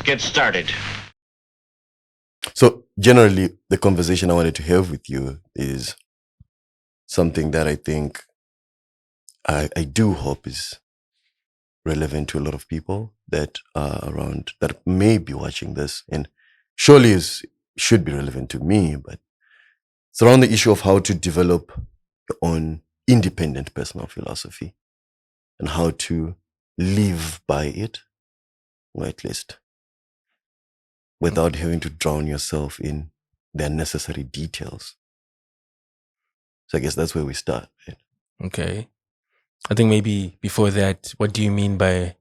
get started. So generally, the conversation I wanted to have with you is something that I think I do hope is relevant to a lot of people that are around, that may be watching this, and surely should be relevant to me, but it's around the issue of how to develop your own independent personal philosophy and how to live by it, or at least without having to drown yourself in the unnecessary details. So I guess that's where we start. Right? Okay. I think maybe before that, what do you mean by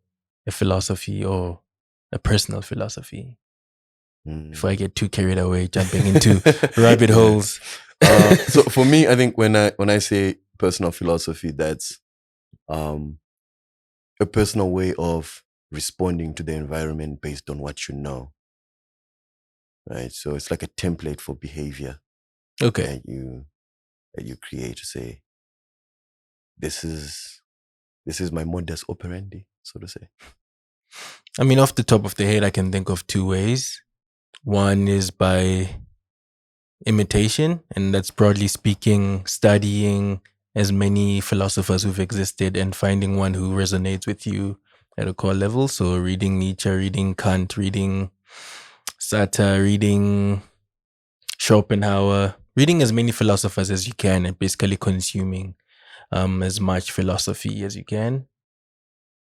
a philosophy or a personal philosophy? Before I get too carried away, jumping into rabbit holes. So for me, I think when I say personal philosophy, that's a personal way of responding to the environment based on what you know. Right. So it's like a template for behavior. Okay. That you create to say, this is my modus operandi, so to say. I mean, off the top of the head, I can think of two ways. One is by imitation, and that's broadly speaking, studying as many philosophers who've existed and finding one who resonates with you at a core level. So reading Nietzsche, reading Kant, reading Sartre, reading Schopenhauer, reading as many philosophers as you can and basically consuming as much philosophy as you can.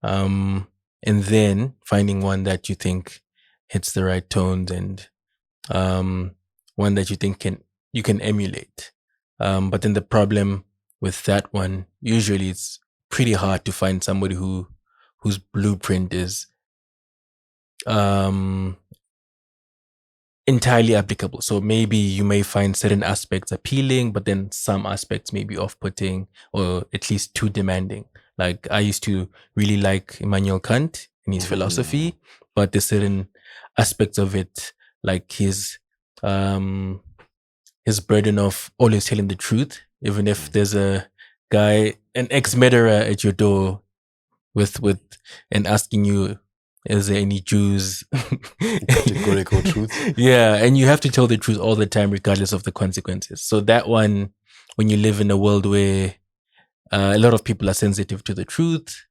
And then finding one that you think hits the right tones and one that you think you can emulate. But then the problem with that one, usually it's pretty hard to find somebody whose blueprint is entirely applicable. So maybe you may find certain aspects appealing, but then some aspects may be off-putting or at least too demanding. Like I used to really like Immanuel Kant and his philosophy, but there's certain aspects of it, like his burden of always telling the truth, even if there's a guy, an ex-murderer at your door with and asking you, is there any Jews? Categorical truth. Yeah, and you have to tell the truth all the time, regardless of the consequences. So that one, when you live in a world where a lot of people are sensitive to the truth,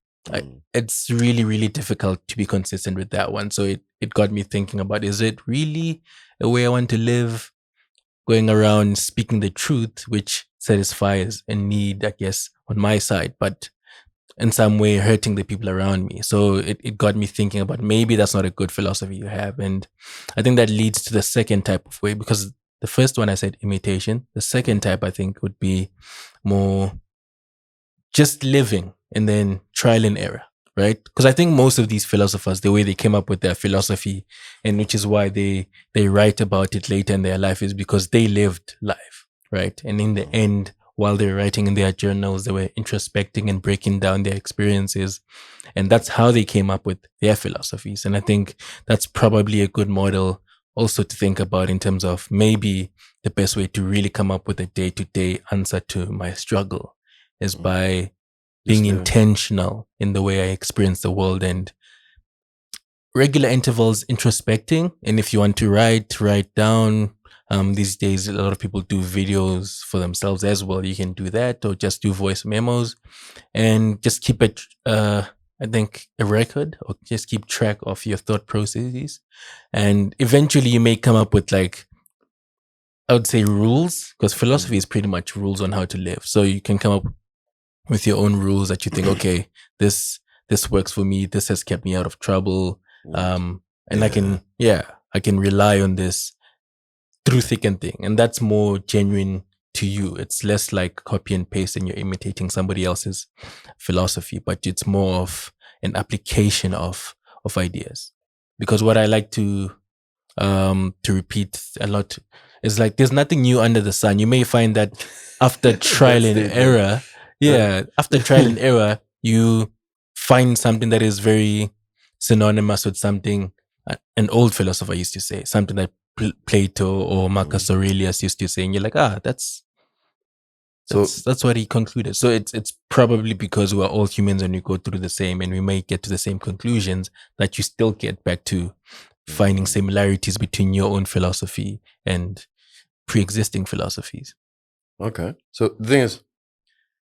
it's really, really difficult to be consistent with that one. So it got me thinking about, is it really a way I want to live? Going around speaking the truth, which satisfies a need, I guess, on my side, but in some way hurting the people around me. So it got me thinking about maybe that's not a good philosophy you have. And I think that leads to the second type of way, because the first one I said imitation. The second type I think would be more just living and then trial and error, right? Because I think most of these philosophers, the way they came up with their philosophy, and which is why they write about it later in their life, is because they lived life, right? And in the end, while they're writing in their journals, they were introspecting and breaking down their experiences. And that's how they came up with their philosophies. And I think that's probably a good model also to think about in terms of maybe the best way to really come up with a day-to-day answer to my struggle is by being intentional in the way I experience the world and regular intervals introspecting. And if you want to write down. These days, a lot of people do videos for themselves as well. You can do that, or just do voice memos and just keep it, I think, a record, or just keep track of your thought processes. And eventually you may come up with, like, I would say rules, because philosophy is pretty much rules on how to live. So you can come up with your own rules that you think, okay, this works for me. This has kept me out of trouble. And I can rely on this through thick and thin, and that's more genuine to you. It's less like copy and paste and you're imitating somebody else's philosophy, but it's more of an application of ideas. Because what I like to repeat a lot is, like, there's nothing new under the sun. You may find that after trial and error, after trial and error, you find something that is very synonymous with something an old philosopher used to say, something that Plato or Marcus Aurelius used to say, and you're like, that's what he concluded. So it's probably because we're all humans and we go through the same, and we may get to the same conclusions, that you still get back to finding similarities between your own philosophy and pre-existing philosophies. Okay. So the thing is,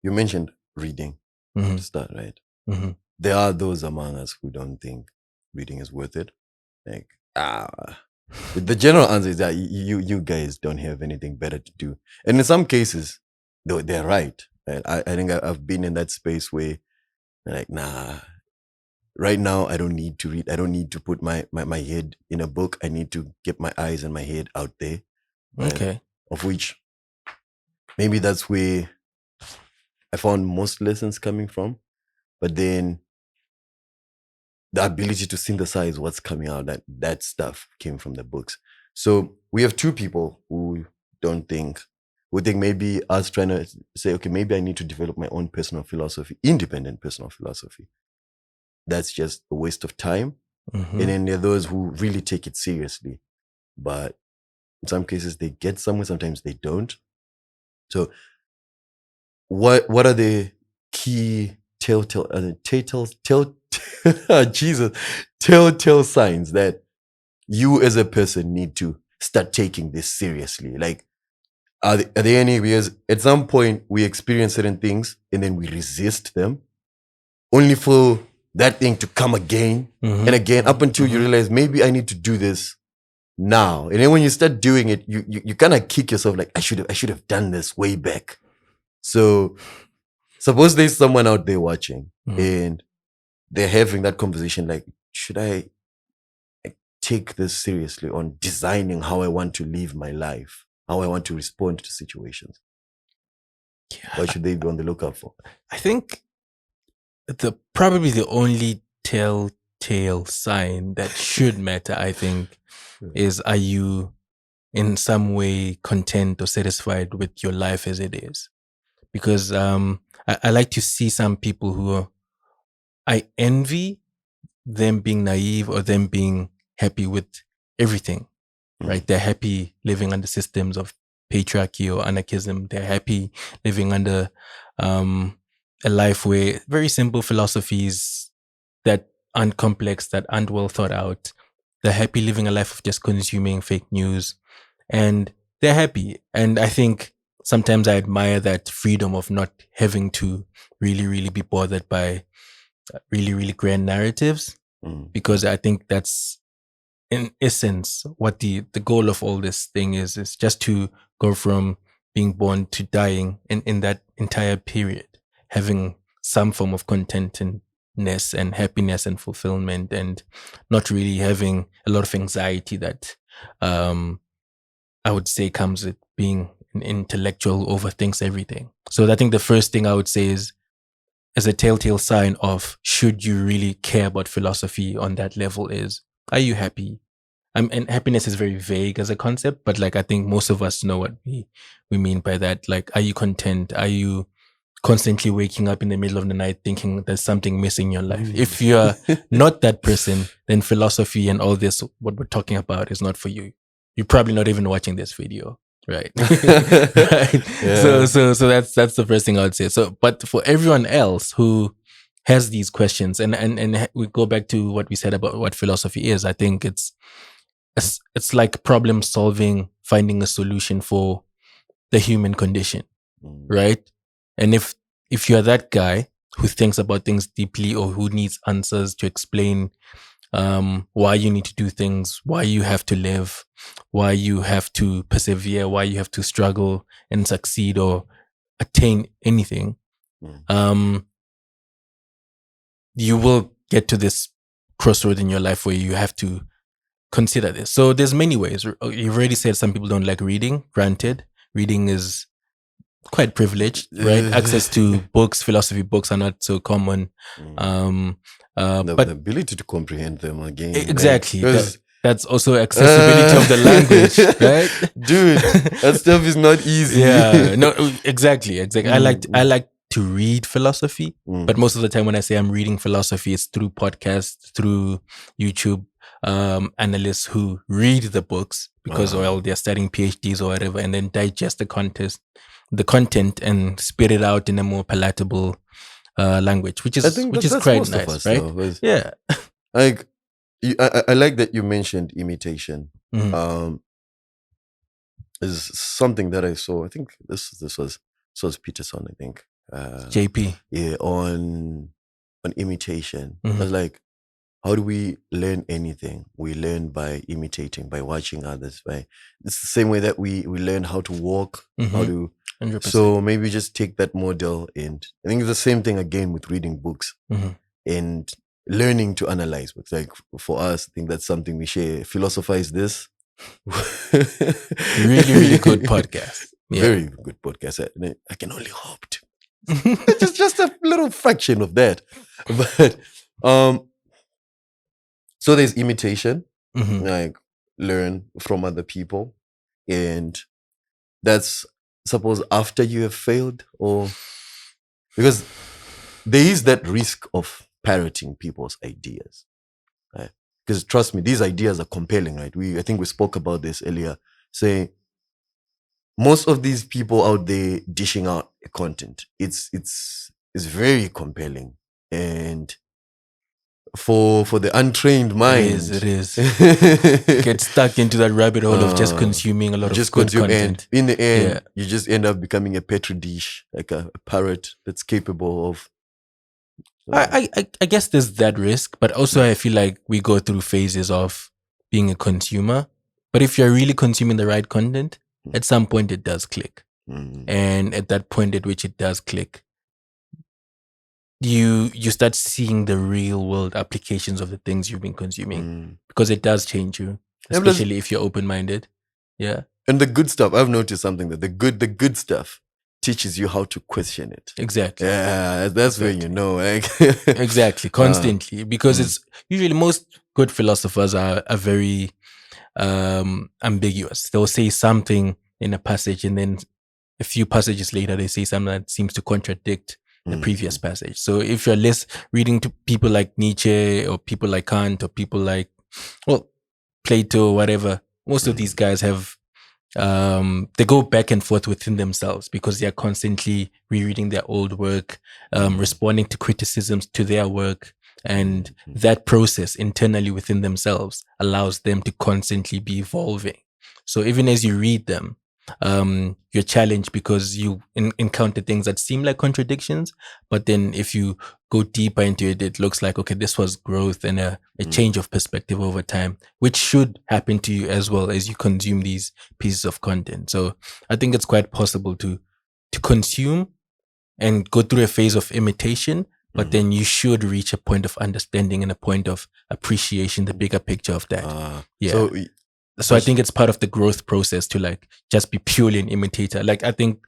you mentioned reading at the start, right? Mm-hmm. There are those among us who don't think reading is worth it. Like, the general answer is that you guys don't have anything better to do. And in some cases, though, they're right. I think I've been in that space where they're like, nah, right now I don't need to read. I don't need to put my head in a book. I need to get my eyes and my head out there. Right? Okay. Of which maybe that's where I found most lessons coming from. But then the ability to synthesize what's coming out, that stuff came from the books. So we have two people who think maybe us trying to say, okay, maybe I need to develop my own personal philosophy, independent personal philosophy. That's just a waste of time. Mm-hmm. And then there are those who really take it seriously. But in some cases they get somewhere, sometimes they don't. So what are the key telltale signs that you as a person need to start taking this seriously? Like, are there any? Because at some point we experience certain things and then we resist them, only for that thing to come again and again, up until you realize maybe I need to do this now. And then when you start doing it, you kind of kick yourself like, I should have done this way back. So suppose there's someone out there watching and they're having that conversation like, should I take this seriously on designing how I want to live my life, how I want to respond to situations? Yeah. What should they be on the lookout for? I think probably the only telltale sign that should matter, I think, is, are you in some way content or satisfied with your life as it is? Because I like to see some people who I envy them being naive or them being happy with everything, right? They're happy living under systems of patriarchy or anarchism. They're happy living under a life where very simple philosophies that aren't complex, that aren't well thought out. They're happy living a life of just consuming fake news, and they're happy. And I think sometimes I admire that freedom of not having to really, really be bothered by really, really grand narratives, because I think that's in essence what the goal of all this thing is just to go from being born to dying in that entire period, having some form of contentedness and happiness and fulfillment, and not really having a lot of anxiety that I would say comes with being an intellectual who overthinks everything. So I think the first thing I would say is, as a telltale sign of should you really care about philosophy on that level, is, are you happy? And happiness is very vague as a concept, but like I think most of us know what we mean by that. Like, are you content? Are you constantly waking up in the middle of the night thinking there's something missing in your life? If you're not that person, then philosophy and all this, what we're talking about, is not for you. You're probably not even watching this video. Right. Right. Yeah. So that's the first thing I would say. So, but for everyone else who has these questions, and we go back to what we said about what philosophy is, I think it's like problem solving, finding a solution for the human condition, right? And if you're that guy who thinks about things deeply, or who needs answers to explain why you need to do things, why you have to live, why you have to persevere, why you have to struggle and succeed or attain anything, you will get to this crossroad in your life where you have to consider this. So there's many ways. You've already said some people don't like reading. Granted, reading is quite privileged, right? Access to books, philosophy books, are not so common. But the ability to comprehend them again. Exactly. Right? That's also accessibility of the language, right? Dude, that stuff is not easy. Yeah. No, exactly. I like to read philosophy, but most of the time when I say I'm reading philosophy, it's through podcasts, through YouTube analysts who read the books because they're studying PhDs or whatever, and then digest the content and spit it out in a more palatable language, which is quite nice, right? Yeah. Like, I like that you mentioned imitation. Mhm. Is something that I saw. I think this was Peterson. I think. JP. Yeah, on imitation. I Mhm. was like, how do we learn anything? We learn by imitating, by watching others. It's the same way that we learn how to walk, how Mhm. to. 100%. So maybe just take that model, and I think it's the same thing again with reading books Mhm. and learning to analyze books. Like for us, I think that's something we share. Philosophize this. Really, really good podcast. Yeah. Very good podcast. I can only hope to. just a little fraction of that, but so there's imitation, Mhm. like learn from other people, and that's suppose after you have failed, or because there is that risk of parroting people's ideas, right? Because trust me, these ideas are compelling, right? I think we spoke about this earlier, saying most of these people out there dishing out content, it's very compelling, and for the untrained mind, It is. Get stuck into that rabbit hole of just consuming a lot of just good consume, and content. in the end, Yeah. you just end up becoming a petri dish, like a parrot that's capable of. I guess there's that risk, but also I feel like we go through phases of being a consumer. But if you're really consuming the right content, at some point it does click. And at that point at which it does click, you start seeing the real world applications of the things you've been consuming, because it does change you, And plus- especially if you're open minded. Yeah. and the good stuff, I've noticed something, that the good stuff teaches you how to question it. Exactly. Yeah, that's when you know, like Exactly. Constantly. Because it's usually most good philosophers are very ambiguous. They'll say something in a passage, and then a few passages later they say something that seems to contradict the previous passage. So if you're less reading to people like Nietzsche or people like Kant or people like, well, Plato, whatever, most of these guys have they go back and forth within themselves because they are constantly rereading their old work, responding to criticisms to their work. And that process internally within themselves allows them to constantly be evolving. So even as you read them, you're challenged because you encounter things that seem like contradictions. But then if you go deeper into it, it looks like, okay, this was growth and a change of perspective over time, which should happen to you as well as you consume these pieces of content. So I think it's quite possible to consume and go through a phase of imitation, but then you should reach a point of understanding and a point of appreciation, the bigger picture of that. Yeah. So I think it's part of the growth process to like just be purely an imitator. Like I think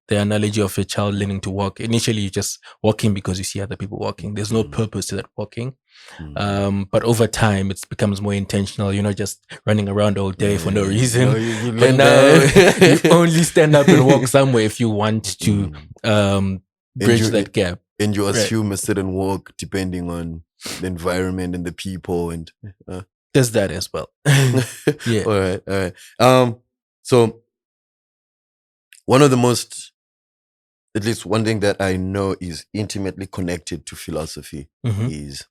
the analogy of a child learning to walk, initially you're just walking because you see other people walking. There's no purpose to that walking. But over time it becomes more intentional. You're not just running around all day for no reason. You But learn now that. you only stand up and walk somewhere if you want to bridge that gap. And you assume a certain walk depending on the environment and the people, and there's that as well. Yeah. All right. So one of the most, at least one thing that I know is intimately connected to philosophy is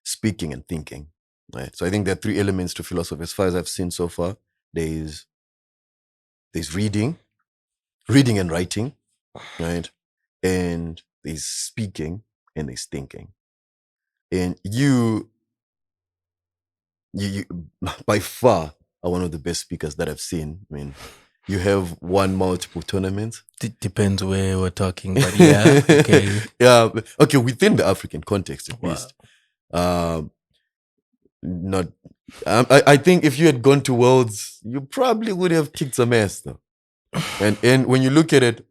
speaking and thinking. Right. So I think there are three elements to philosophy as far as I've seen so far. There's reading and writing, right? And there's speaking and there's thinking. And you by far are one of the best speakers that I've seen. I mean, you have won multiple tournaments. Depends where we're talking, but yeah, okay. Yeah, okay, within the African context at least. Not, I think if you had gone to Worlds, you probably would have kicked some ass though. And when you look at it,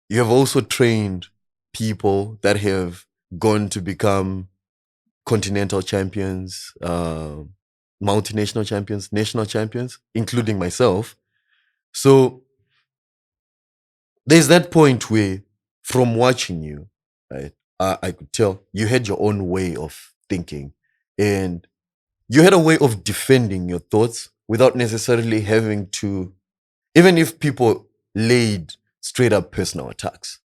you have also trained people that have gone to become continental champions, multinational champions, national champions, including myself. So there's that point where, from watching you, right, I could tell you had your own way of thinking, and you had a way of defending your thoughts without necessarily having to, even if people laid straight up personal attacks.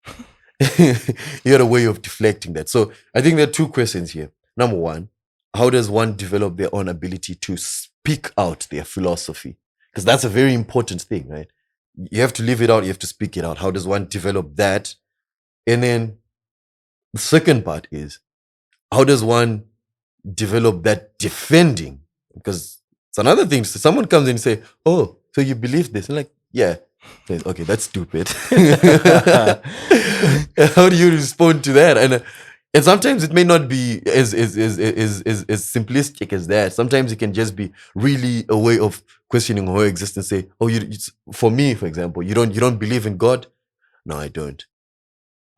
You had a way of deflecting that. So I think there are two questions here. Number one, how does one develop their own ability to speak out their philosophy? Because that's a very important thing, right? You have to live it out, you have to speak it out. How does one develop that? And then the second part is, how does one develop that defending? Because it's another thing. So someone comes in and say, "Oh, so you believe this?" And like, yeah. Okay, that's stupid. How do you respond to that? And sometimes it may not be as simplistic as that. Sometimes it can just be really a way of questioning her existence. Say, "Oh, for me, for example, you don't believe in God?" "No, I don't."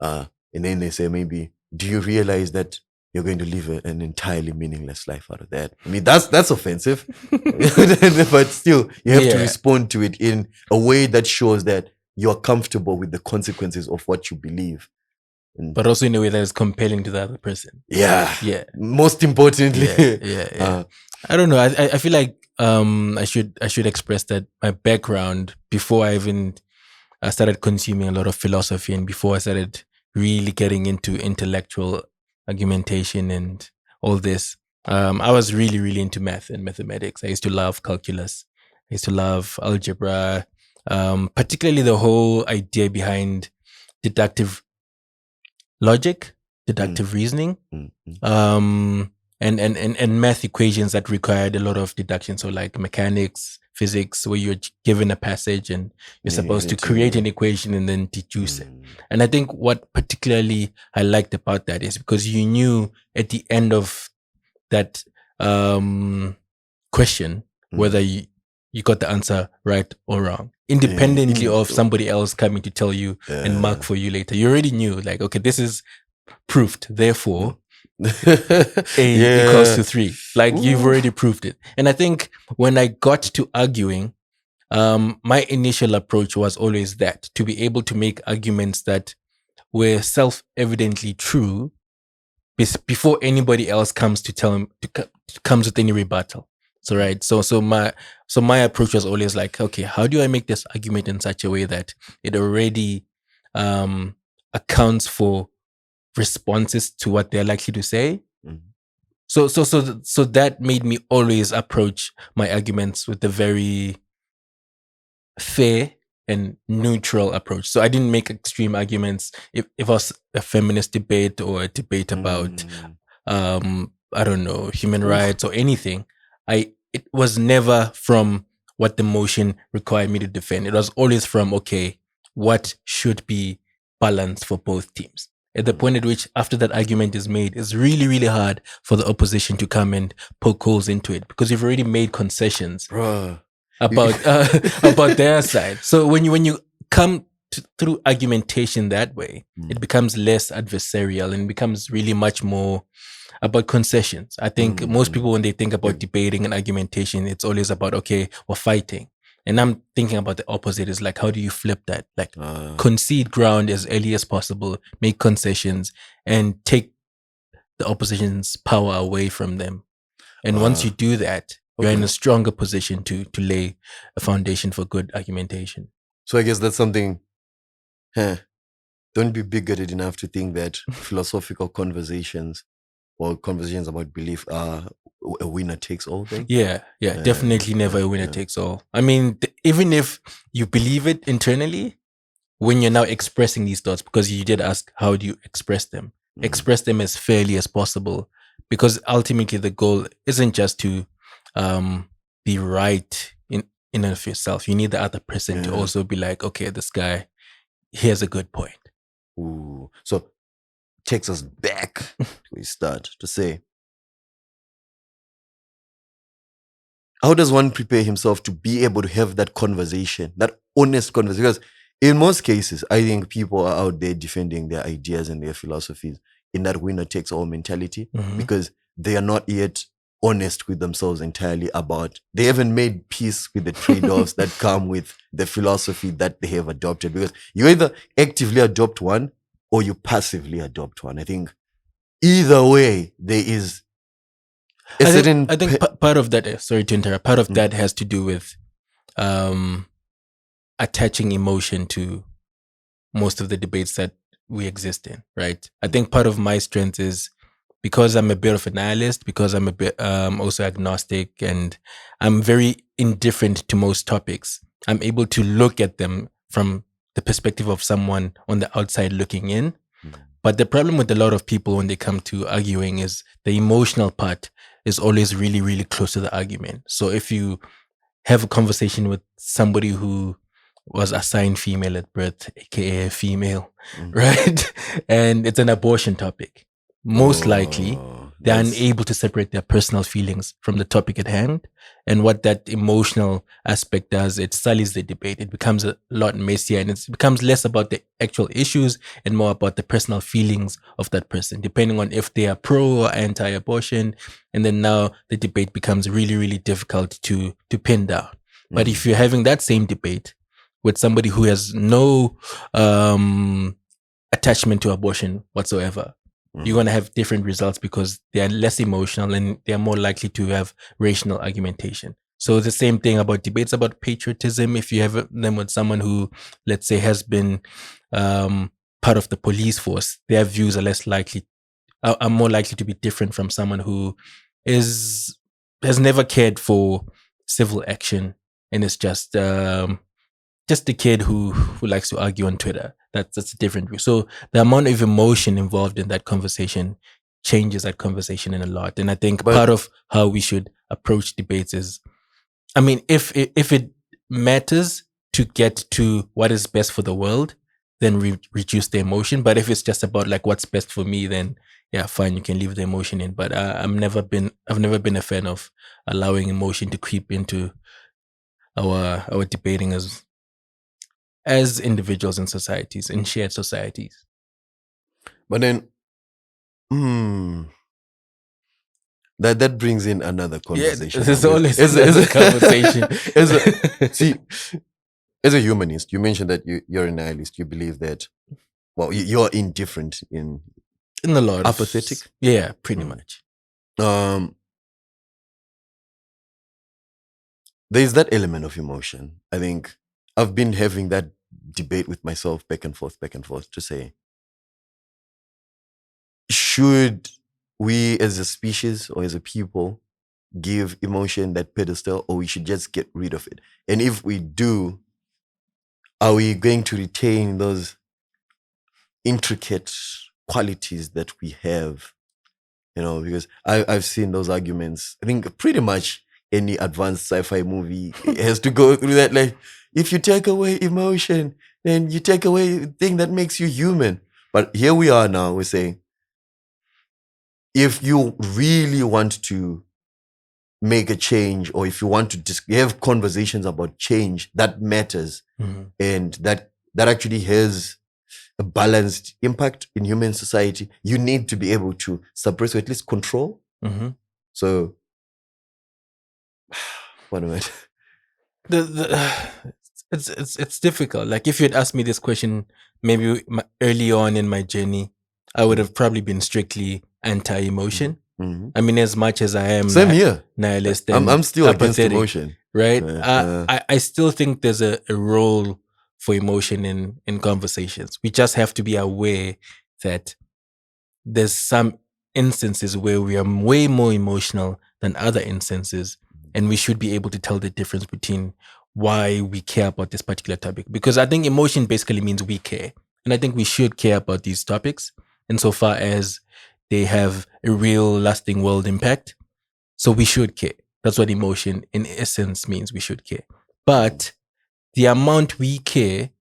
And then they say, maybe, "Do you realize that you're going to live an entirely meaningless life out of that?" I mean, that's offensive, but still, you have to Yeah. respond to it in a way that shows that you're comfortable with the consequences of what you believe. But also in a way that is compelling to the other person. Yeah. Yeah. Most importantly. Yeah. I don't know. I feel like I should express that my background before I started consuming a lot of philosophy and before I started really getting into intellectual argumentation and all this. I was really, really into math and mathematics. I used to love calculus. I used to love algebra, particularly the whole idea behind deductive logic, deductive reasoning, and math equations that required a lot of deduction. So like mechanics, physics, where you're given a passage and you're supposed to create an equation and then deduce it. And I think what particularly I liked about that is because you knew at the end of that question whether you got the answer right or wrong, independently of somebody else coming to tell you and mark for you later. You already knew, like, okay, this is proved, therefore A equals to 3. Like, you've already proved it. And I think when I got to arguing, my initial approach was always that, to be able to make arguments that were self-evidently true before anybody else comes to tell him comes with any rebuttal. So right, so my approach was always like, okay, how do I make this argument in such a way that it already accounts for responses to what they're likely to say. So that made me always approach my arguments with a very fair and neutral approach. So I didn't make extreme arguments. If it was a feminist debate or a debate about I don't know, human rights or anything, it was never from what the motion required me to defend. It was always from, okay, what should be balanced for both teams. At the point at which, after that argument is made, it's really, really hard for the opposition to come and poke holes into it because you've already made concessions about their side. So when you come through argumentation that way, it becomes less adversarial and becomes really much more about concessions. I think most people, when they think about debating and argumentation, it's always about, okay, we're fighting. And I'm thinking about the opposite. Is like, how do you flip that? Like, concede ground as early as possible, make concessions, and take the opposition's power away from them. And once you do that, you're in a stronger position to lay a foundation for good argumentation. So I guess that's something. Don't be bigoted enough to think that philosophical conversations or conversations about belief are a winner takes all thing. Yeah, definitely never a winner takes all. I mean, even if you believe it internally, when you're now expressing these thoughts, because you did ask, how do you express them? Express them as fairly as possible, because ultimately the goal isn't just to be right in and of yourself. You need the other person to also be like, okay, this guy, he has a good point. Ooh. So takes us back to we start to say, how does one prepare himself to be able to have that conversation, that honest conversation? Because in most cases, I think people are out there defending their ideas and their philosophies in that winner takes all mentality because they are not yet honest with themselves entirely about, they haven't made peace with the trade-offs that come with the philosophy that they have adopted. Because you either actively adopt one or you passively adopt one. I think either way, there is a certain... I think part of that, sorry to interrupt, part of that has to do with attaching emotion to most of the debates that we exist in, right? I think part of my strength is because I'm a bit of a nihilist, because I'm a bit also agnostic, and I'm very indifferent to most topics, I'm able to look at them from the perspective of someone on the outside looking in. But the problem with a lot of people when they come to arguing is the emotional part is always really, really close to the argument. So if you have a conversation with somebody who was assigned female at birth, aka a female, right? And it's an abortion topic. Most likely, they're unable to separate their personal feelings from the topic at hand. And what that emotional aspect does, it sullies the debate. It becomes a lot messier, and it becomes less about the actual issues and more about the personal feelings of that person, depending on if they are pro or anti-abortion. And then now the debate becomes really, really difficult to pin down. But if you're having that same debate with somebody who has no attachment to abortion whatsoever, you're going to have different results because they are less emotional and they are more likely to have rational argumentation. So the same thing about debates about patriotism. If you have them with someone who, let's say, has been part of the police force, their views are more likely to be different from someone who has never cared for civil action and is just a kid who likes to argue on Twitter. That's a different view. So the amount of emotion involved in that conversation changes that conversation in a lot. And I think part of how we should approach debates is, I mean, if it matters to get to what is best for the world, then reduce the emotion. But if it's just about like what's best for me, then yeah, fine, you can leave the emotion in. But I've never been a fan of allowing emotion to creep into our debating as individuals in societies, in shared societies. But then, that brings in another conversation. Yeah, there's always another conversation. As a humanist, you mentioned that you're a nihilist. You believe that, well, you're indifferent in a lot, apathetic. Yeah, pretty much. There's that element of emotion. I think I've been having that debate with myself back and forth to say, should we as a species or as a people give emotion that pedestal, or we should just get rid of it? And if we do, are we going to retain those intricate qualities that we have? You know, because I've seen those arguments. I think pretty much any advanced sci-fi movie has to go through that. Like, if you take away emotion, then you take away the thing that makes you human. But here we are now, we're saying, if you really want to make a change, or if you want to have conversations about change that matters, and that actually has a balanced impact in human society, you need to be able to suppress or at least control. So, what am I? It's difficult. Like, if you had asked me this question maybe early on in my journey, I would have probably been strictly anti-emotion. I mean, as much as I am same here, nihilist, and I'm still against emotion, right? I still think there's a role for emotion in conversations. We just have to be aware that there's some instances where we are way more emotional than other instances, and we should be able to tell the difference between why we care about this particular topic. Because I think emotion basically means we care, and I think we should care about these topics insofar as they have a real lasting world impact. So we should care. That's what emotion in essence means. We should care. But the amount we care,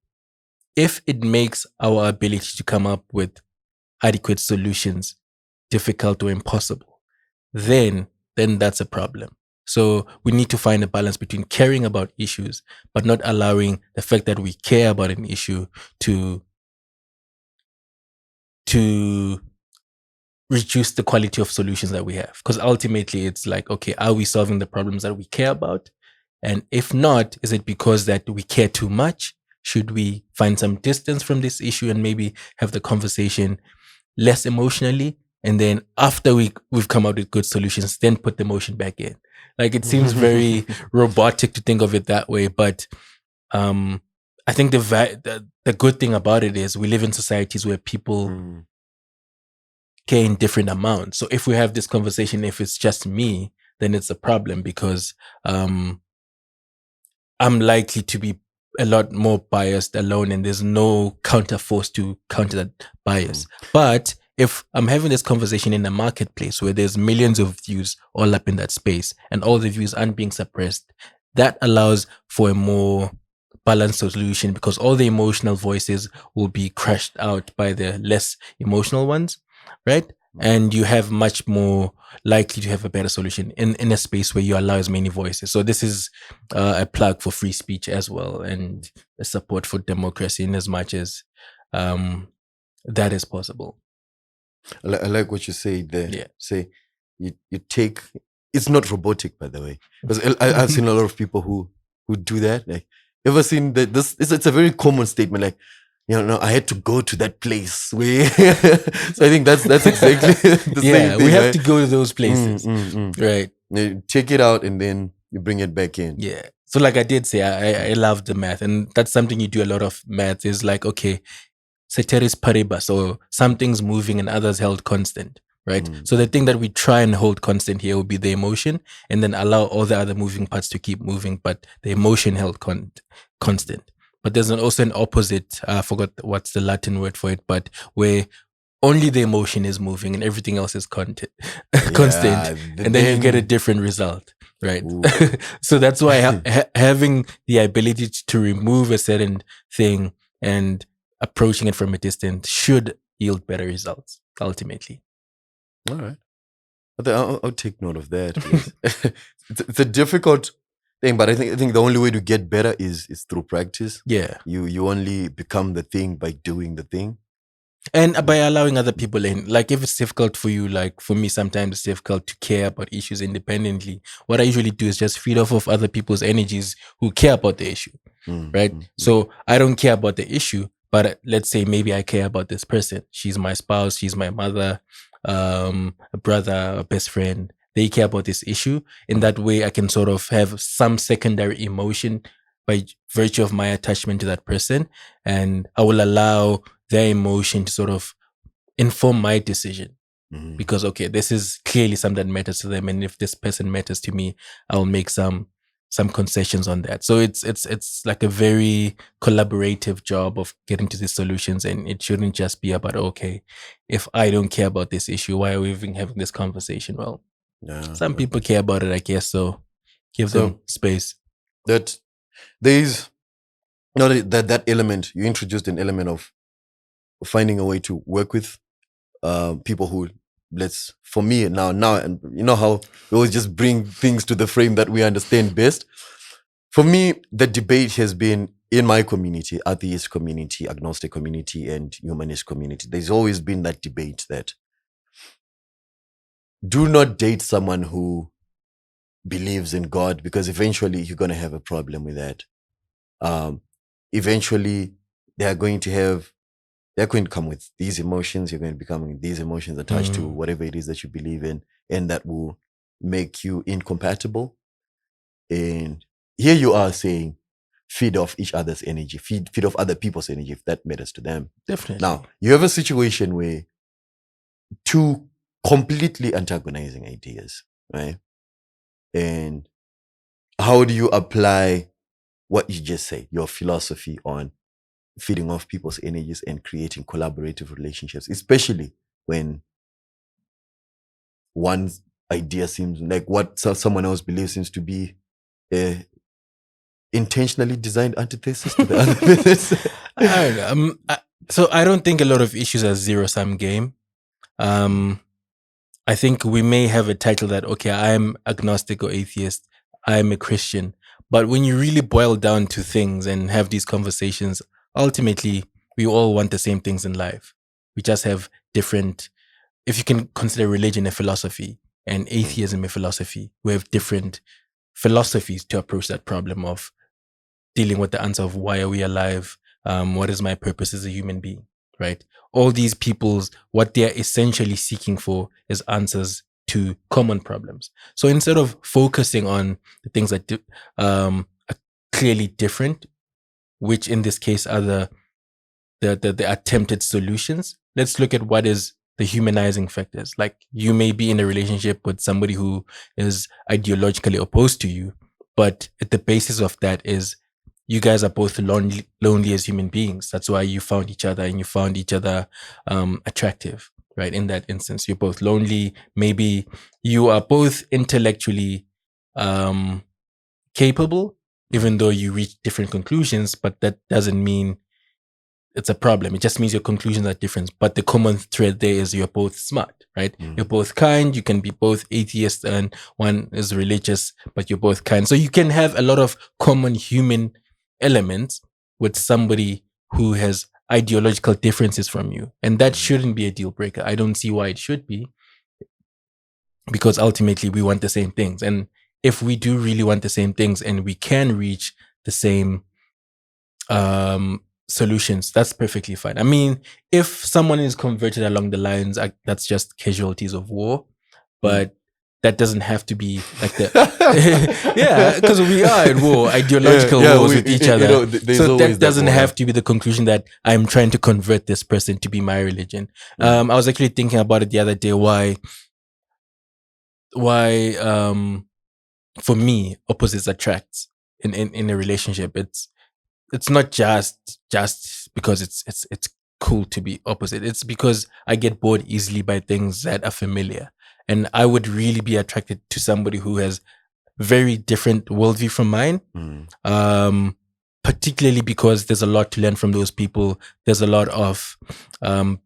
if it makes our ability to come up with adequate solutions difficult or impossible, then that's a problem. So we need to find a balance between caring about issues, but not allowing the fact that we care about an issue to reduce the quality of solutions that we have. Because ultimately it's like, okay, are we solving the problems that we care about? And if not, is it because that we care too much? Should we find some distance from this issue and maybe have the conversation less emotionally? And then after we've come out with good solutions, then put the emotion back in. Like, it seems very robotic to think of it that way. But I think the good thing about it is we live in societies where people care in different amounts. So if we have this conversation, if it's just me, then it's a problem because I'm likely to be a lot more biased alone, and there's no counter force to counter that bias. But if I'm having this conversation in a marketplace where there's millions of views all up in that space and all the views aren't being suppressed, that allows for a more balanced solution because all the emotional voices will be crushed out by the less emotional ones, right? And you have much more likely to have a better solution in a space where you allow as many voices. So this is a plug for free speech as well, and a support for democracy in as much as that is possible. I like what you say there. Yeah. Say you take. It's not robotic, by the way, because I've seen a lot of people who do that. Like, ever seen that? It's a very common statement. Like, no, I had to go to that place where. So I think that's exactly the same thing. We have right? to go to those places, right? You check it out and then you bring it back in. Yeah. So like I did say, I love the math, and that's something you do a lot of math is like, okay, ceteris paribus, so something's moving and others held constant, right? So the thing that we try and hold constant here will be the emotion, and then allow all the other moving parts to keep moving, but the emotion held constant. But there's also an opposite, I forgot what's the Latin word for it, but where only the emotion is moving and everything else is constant, and then you get a different result, right? So that's why having the ability to remove a certain thing and approaching it from a distance should yield better results ultimately. All right, I'll take note of that. It's a difficult thing, but I think the only way to get better is through practice. Yeah, you only become the thing by doing the thing. and by allowing other people in. Like if it's difficult for you, like for me, sometimes it's difficult to care about issues independently. What I usually do is just feed off of other people's energies who care about the issue, right? So I don't care about the issue, but let's say maybe I care about this person. She's my spouse, she's my mother, a brother, a best friend. They care about this issue. In that way, I can sort of have some secondary emotion by virtue of my attachment to that person, and I will allow their emotion to sort of inform my decision. Because okay, this is clearly something that matters to them, and if this person matters to me, I'll make some concessions on that. So it's like a very collaborative job of getting to these solutions, and it shouldn't just be about okay, if I don't care about this issue, why are we even having this conversation? Well, some people care about it, I guess. So give them space. That there's not that element. You introduced an element of finding a way to work with people who for me now and you know how we always just bring things to the frame that we understand best. For me, the debate has been in my community, atheist community, agnostic community, and humanist community. There's always been that debate that do not date someone who believes in God, because eventually you're going to have a problem with that. Eventually they're going to come with these emotions. You're going to become these emotions attached to whatever it is that you believe in, and that will make you incompatible. And here you are saying, feed off each other's energy, feed off other people's energy if that matters to them. Definitely. Now, you have a situation where two completely antagonizing ideas, right? And how do you apply what you just said, your philosophy on feeding off people's energies and creating collaborative relationships, especially when one's idea seems like what someone else believes seems to be a intentionally designed antithesis to the other. I don't know. So I don't think a lot of issues are zero-sum game. I think we may have a title that, okay, I'm agnostic or atheist, I'm a Christian. But when you really boil down to things and have these conversations, ultimately, we all want the same things in life. We just have different, if you can consider religion a philosophy and atheism a philosophy, we have different philosophies to approach that problem of dealing with the answer of why are we alive? What is my purpose as a human being, right? All these people's, what they're essentially seeking for is answers to common problems. So instead of focusing on the things that are clearly different, which in this case are the attempted solutions, let's look at what is the humanizing factors. Like you may be in a relationship with somebody who is ideologically opposed to you, but at the basis of that is you guys are both lonely as human beings. That's why you found each other and you found each other attractive, right? In that instance, you're both lonely. Maybe you are both intellectually capable, even though you reach different conclusions, but that doesn't mean it's a problem. It just means your conclusions are different. But the common thread there is you're both smart, right? You're both kind. You can be both atheist and one is religious, but you're both kind. So you can have a lot of common human elements with somebody who has ideological differences from you. And that shouldn't be a deal breaker. I don't see why it should be, because ultimately we want the same things. And if we do really want the same things and we can reach the same solutions, that's perfectly fine. I mean, if someone is converted along the lines, that's just casualties of war, but that doesn't have to be like the yeah, because we are at war, ideological wars with each other. So that doesn't have to be the conclusion that I'm trying to convert this person to be my religion. I was actually thinking about it the other day. Why for me opposites attract in a relationship. It's not just because it's cool to be opposite. It's because I get bored easily by things that are familiar, and I would really be attracted to somebody who has very different worldview from mine. Particularly because there's a lot to learn from those people. There's a lot of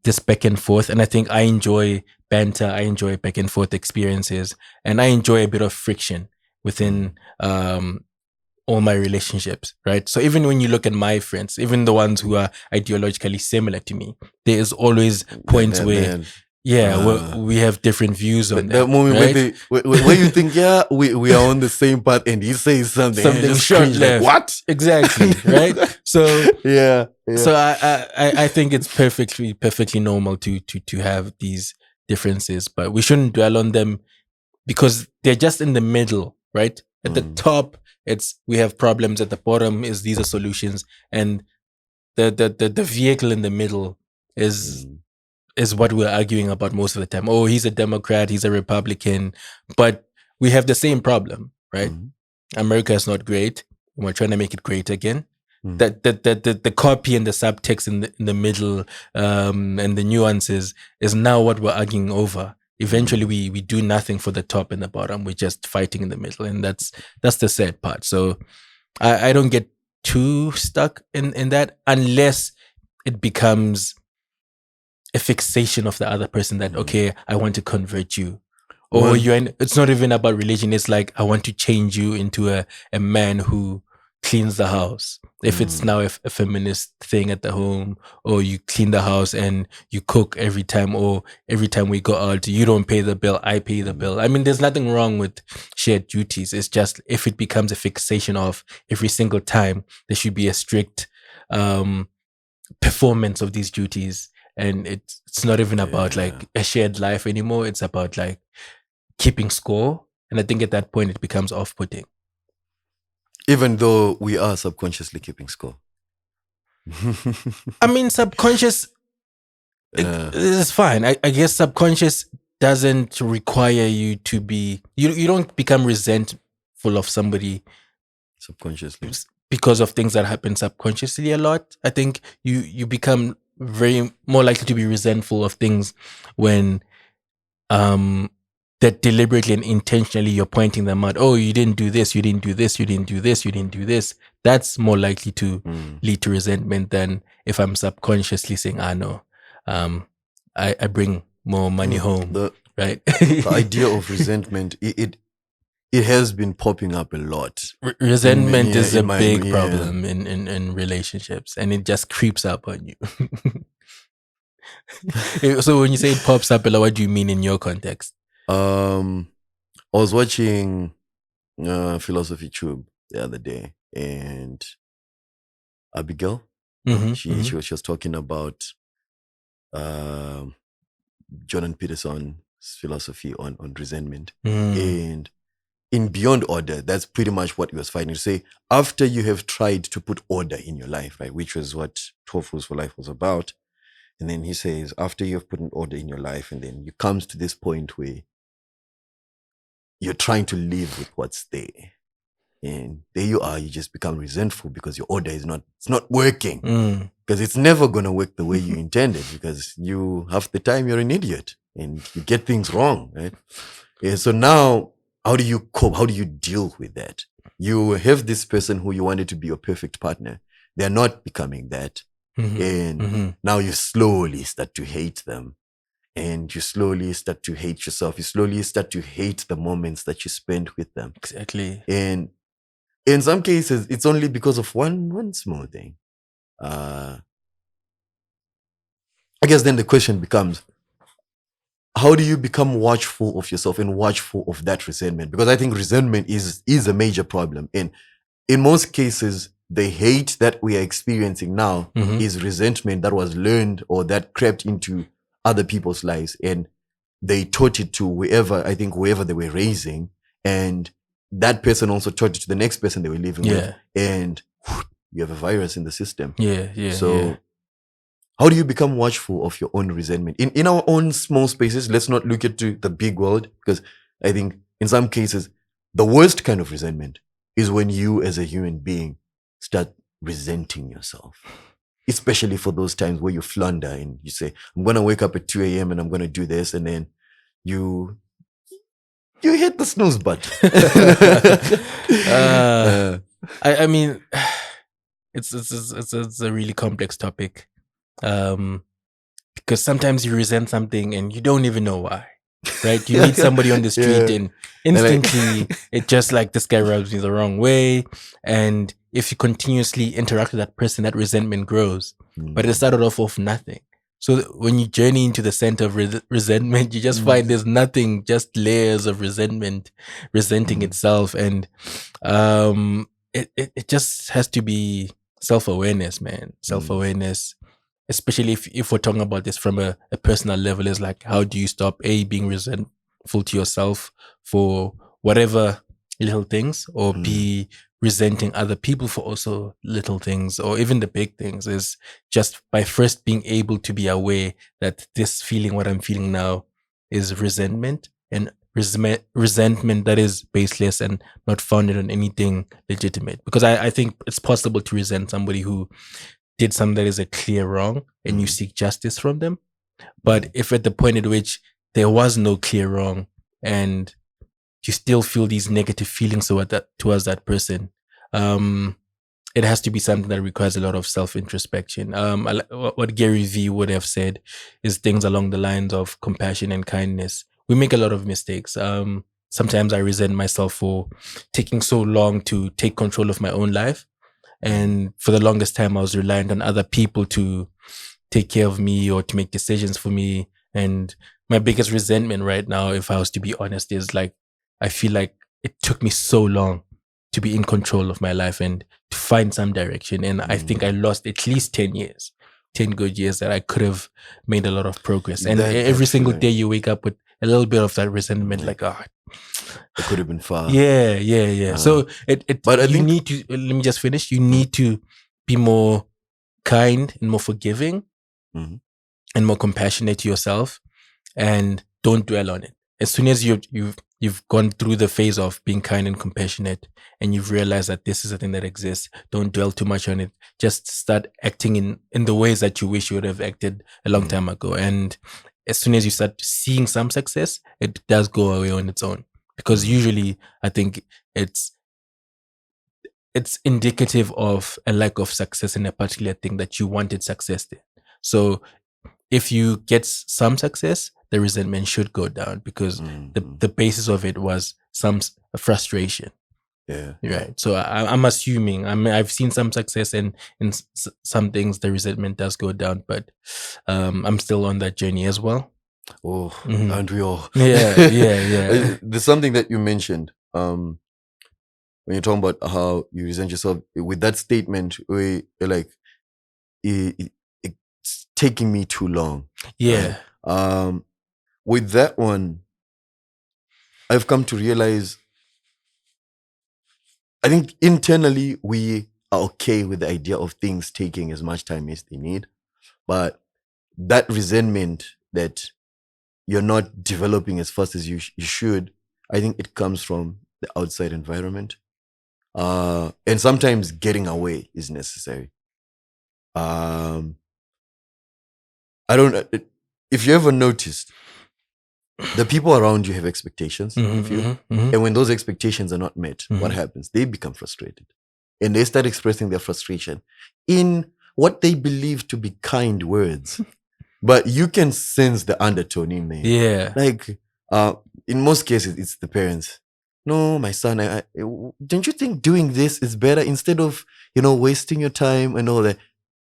this back and forth, and I think I enjoy banter. I enjoy back and forth experiences, and I enjoy a bit of friction within all my relationships, right? So even when you look at my friends, even the ones who are ideologically similar to me, there is always points where we have different views on that moment, right? Where you think, we are on the same path, and he says something short left. Like, what? Exactly, right? So yeah. So I think it's perfectly normal to have these differences, but we shouldn't dwell on them because they're just in the middle, right? At the top, we have problems. At the bottom these are solutions, and the vehicle in the middle is what we're arguing about most of the time. Oh, he's a Democrat, he's a Republican, but we have the same problem, right? America is not great. We're trying to make it great again. The copy and the subtext in the middle and the nuances is now what we're arguing over. Eventually, we do nothing for the top and the bottom. We're just fighting in the middle, and that's the sad part. So I don't get too stuck in that unless it becomes a fixation of the other person that, okay, I want to convert you. Or it's not even about religion. It's like, I want to change you into a man who cleans the house. If it's now a feminist thing at the home, or you clean the house and you cook every time, or every time we go out, you don't pay the bill, I pay the bill. I mean, there's nothing wrong with shared duties. It's just if it becomes a fixation of every single time, there should be a strict performance of these duties. And it's not even about like a shared life anymore. It's about like keeping score. And I think at that point it becomes off-putting. Even though we are subconsciously keeping score. I mean, subconscious is fine. I guess subconscious doesn't require you to be, you don't become resentful of somebody subconsciously because of things that happen subconsciously a lot. I think you become very more likely to be resentful of things when that deliberately and intentionally you're pointing them out. Oh, you didn't do this, you didn't do this, you didn't do this, you didn't do this. That's more likely to lead to resentment than if I'm subconsciously saying, no, I bring more money home, right? The idea of resentment, it has been popping up a lot. Resentment is a big problem in relationships, and it just creeps up on you. So when you say it pops up a lot, what do you mean in your context? I was watching Philosophy Tube the other day, and Abigail, she was talking about Jordan Peterson's philosophy on resentment. And in Beyond Order, that's pretty much what he was fighting to say. After you have tried to put order in your life, right, which was what Tofu's for Life was about, And then he says, after you've put an order in your life, and then you comes to this point where you're trying to live with what's there. And there you are, you just become resentful because your order is not working. Because it's never gonna work the way you intended, because you half the time you're an idiot and you get things wrong, right? Yeah, so now how do you cope? How do you deal with that? You have this person who you wanted to be your perfect partner. They're not becoming that. And now you slowly start to hate them. And you slowly start to hate yourself. You slowly start to hate the moments that you spent with them. Exactly. And in some cases, it's only because of one small thing. I guess then the question becomes, how do you become watchful of yourself and watchful of that resentment? Because I think resentment is a major problem. And in most cases, the hate that we are experiencing now is resentment that was learned or that crept into other people's lives. And they taught it to whoever they were raising. And that person also taught it to the next person they were living with. And you have a virus in the system. So how do you become watchful of your own resentment in our own small spaces? Let's not look into the big world, because I think in some cases the worst kind of resentment is when you as a human being start resenting yourself, especially for those times where you flounder and you say, I'm going to wake up at 2 a.m. and I'm going to do this, and then you hit the snooze button. I mean, it's a really complex topic, because sometimes you resent something and you don't even know why, right? You meet somebody on the street and instantly it just like, this guy rubs me the wrong way. And if you continuously interact with that person, that resentment grows. But it started off of nothing. So when you journey into the center of resentment, you just find there's nothing, just layers of resentment, resenting itself. And it just has to be self-awareness, man. Self-awareness, especially if we're talking about this from a personal level, is like, how do you stop being resentful to yourself for whatever little things, or b, resenting other people for also little things, or even the big things, is just by first being able to be aware that this feeling, what I'm feeling now, is resentment, and resentment that is baseless and not founded on anything legitimate. Because I think it's possible to resent somebody who did something that is a clear wrong and you seek justice from them. But if at the point at which there was no clear wrong and you still feel these negative feelings towards that person, it has to be something that requires a lot of self-introspection. What Gary Vee would have said is things along the lines of compassion and kindness. We make a lot of mistakes. Sometimes I resent myself for taking so long to take control of my own life. And for the longest time, I was reliant on other people to take care of me or to make decisions for me. And my biggest resentment right now, if I was to be honest, is like, I feel like it took me so long to be in control of my life and to find some direction. And I think I lost at least 10 years, 10 good years that I could have made a lot of progress. And every single day you wake up with a little bit of that resentment, like, oh, it could have been far. Yeah. So but I think, need to, let me just finish. You need to be more kind and more forgiving and more compassionate to yourself, and don't dwell on it. As soon as you've gone through the phase of being kind and compassionate and you've realized that this is a thing that exists, don't dwell too much on it. Just start acting in the ways that you wish you would have acted a long time ago. And as soon as you start seeing some success, it does go away on its own. Because usually I think it's indicative of a lack of success in a particular thing that you wanted success in. So if you get some success, the resentment should go down, because the basis of it was some frustration. Yeah. Right. So I'm assuming, I've seen some success, and in some things the resentment does go down, but I'm still on that journey as well. Oh, aren't we all? Yeah. There's something that you mentioned when you're talking about how you resent yourself, with that statement where you're like, it's taking me too long. Yeah. Right? With that one, I've come to realize, I think internally we are okay with the idea of things taking as much time as they need, but that resentment that you're not developing as fast as you should, I think it comes from the outside environment. And sometimes getting away is necessary. I don't, if you ever noticed, the people around you have expectations of you. And when those expectations are not met, what happens? They become frustrated. And they start expressing their frustration in what they believe to be kind words. But you can sense the undertone in there. Yeah. Like, in most cases, it's the parents. No, my son, don't you think doing this is better instead of, wasting your time and all that?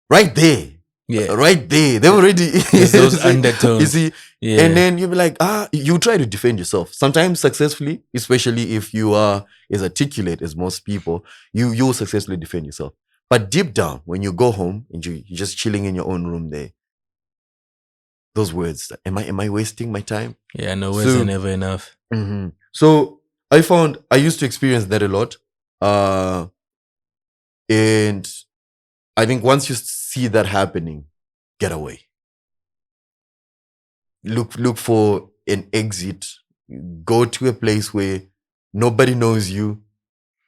Right there. Yeah. Right there. They've already... There's those undertones. You see? Yeah. And then you'll be like, you try to defend yourself. Sometimes successfully, especially if you are as articulate as most people, you'll successfully defend yourself. But deep down, when you go home and you're just chilling in your own room there, those words, am I wasting my time? Yeah, no words are never enough. Mm-hmm. So I used to experience that a lot. And I think once you see that happening, get away. Look for an exit. Go to a place where nobody knows you.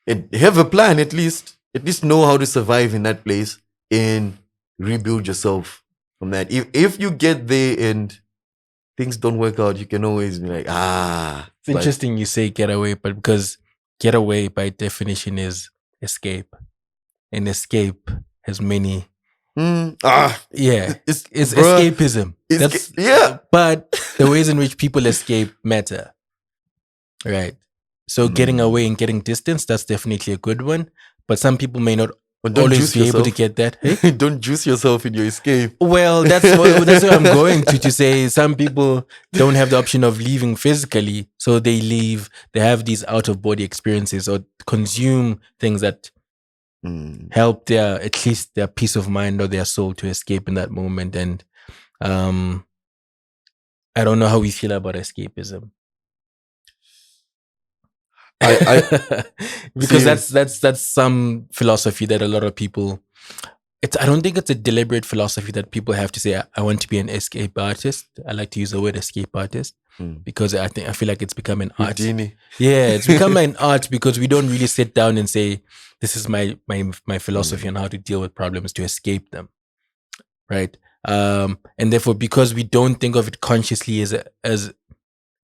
And have a plan at least. At least know how to survive in that place and rebuild yourself from that. If you get there and things don't work out, you can always be like, It's interesting you say get away, but because get away by definition is escape. And escape has many. It's escapism. But the ways in which people escape matter. Right. So getting away and getting distance, that's definitely a good one. But some people may not always be able to get that. Hey? Don't juice yourself in your escape. Well, that's what I'm going to say. Some people don't have the option of leaving physically, so they leave. They have these out of body experiences or consume things that help at least their peace of mind or their soul to escape in that moment. And I don't know how we feel about escapism. Because that's some philosophy that a lot of people, I don't think it's a deliberate philosophy that people have to say, I want to be an escape artist. I like to use the word escape artist because I feel like it's become an art. Yeah, it's become an art because we don't really sit down and say, this is my philosophy on how to deal with problems to escape them. Right. And therefore, because we don't think of it consciously as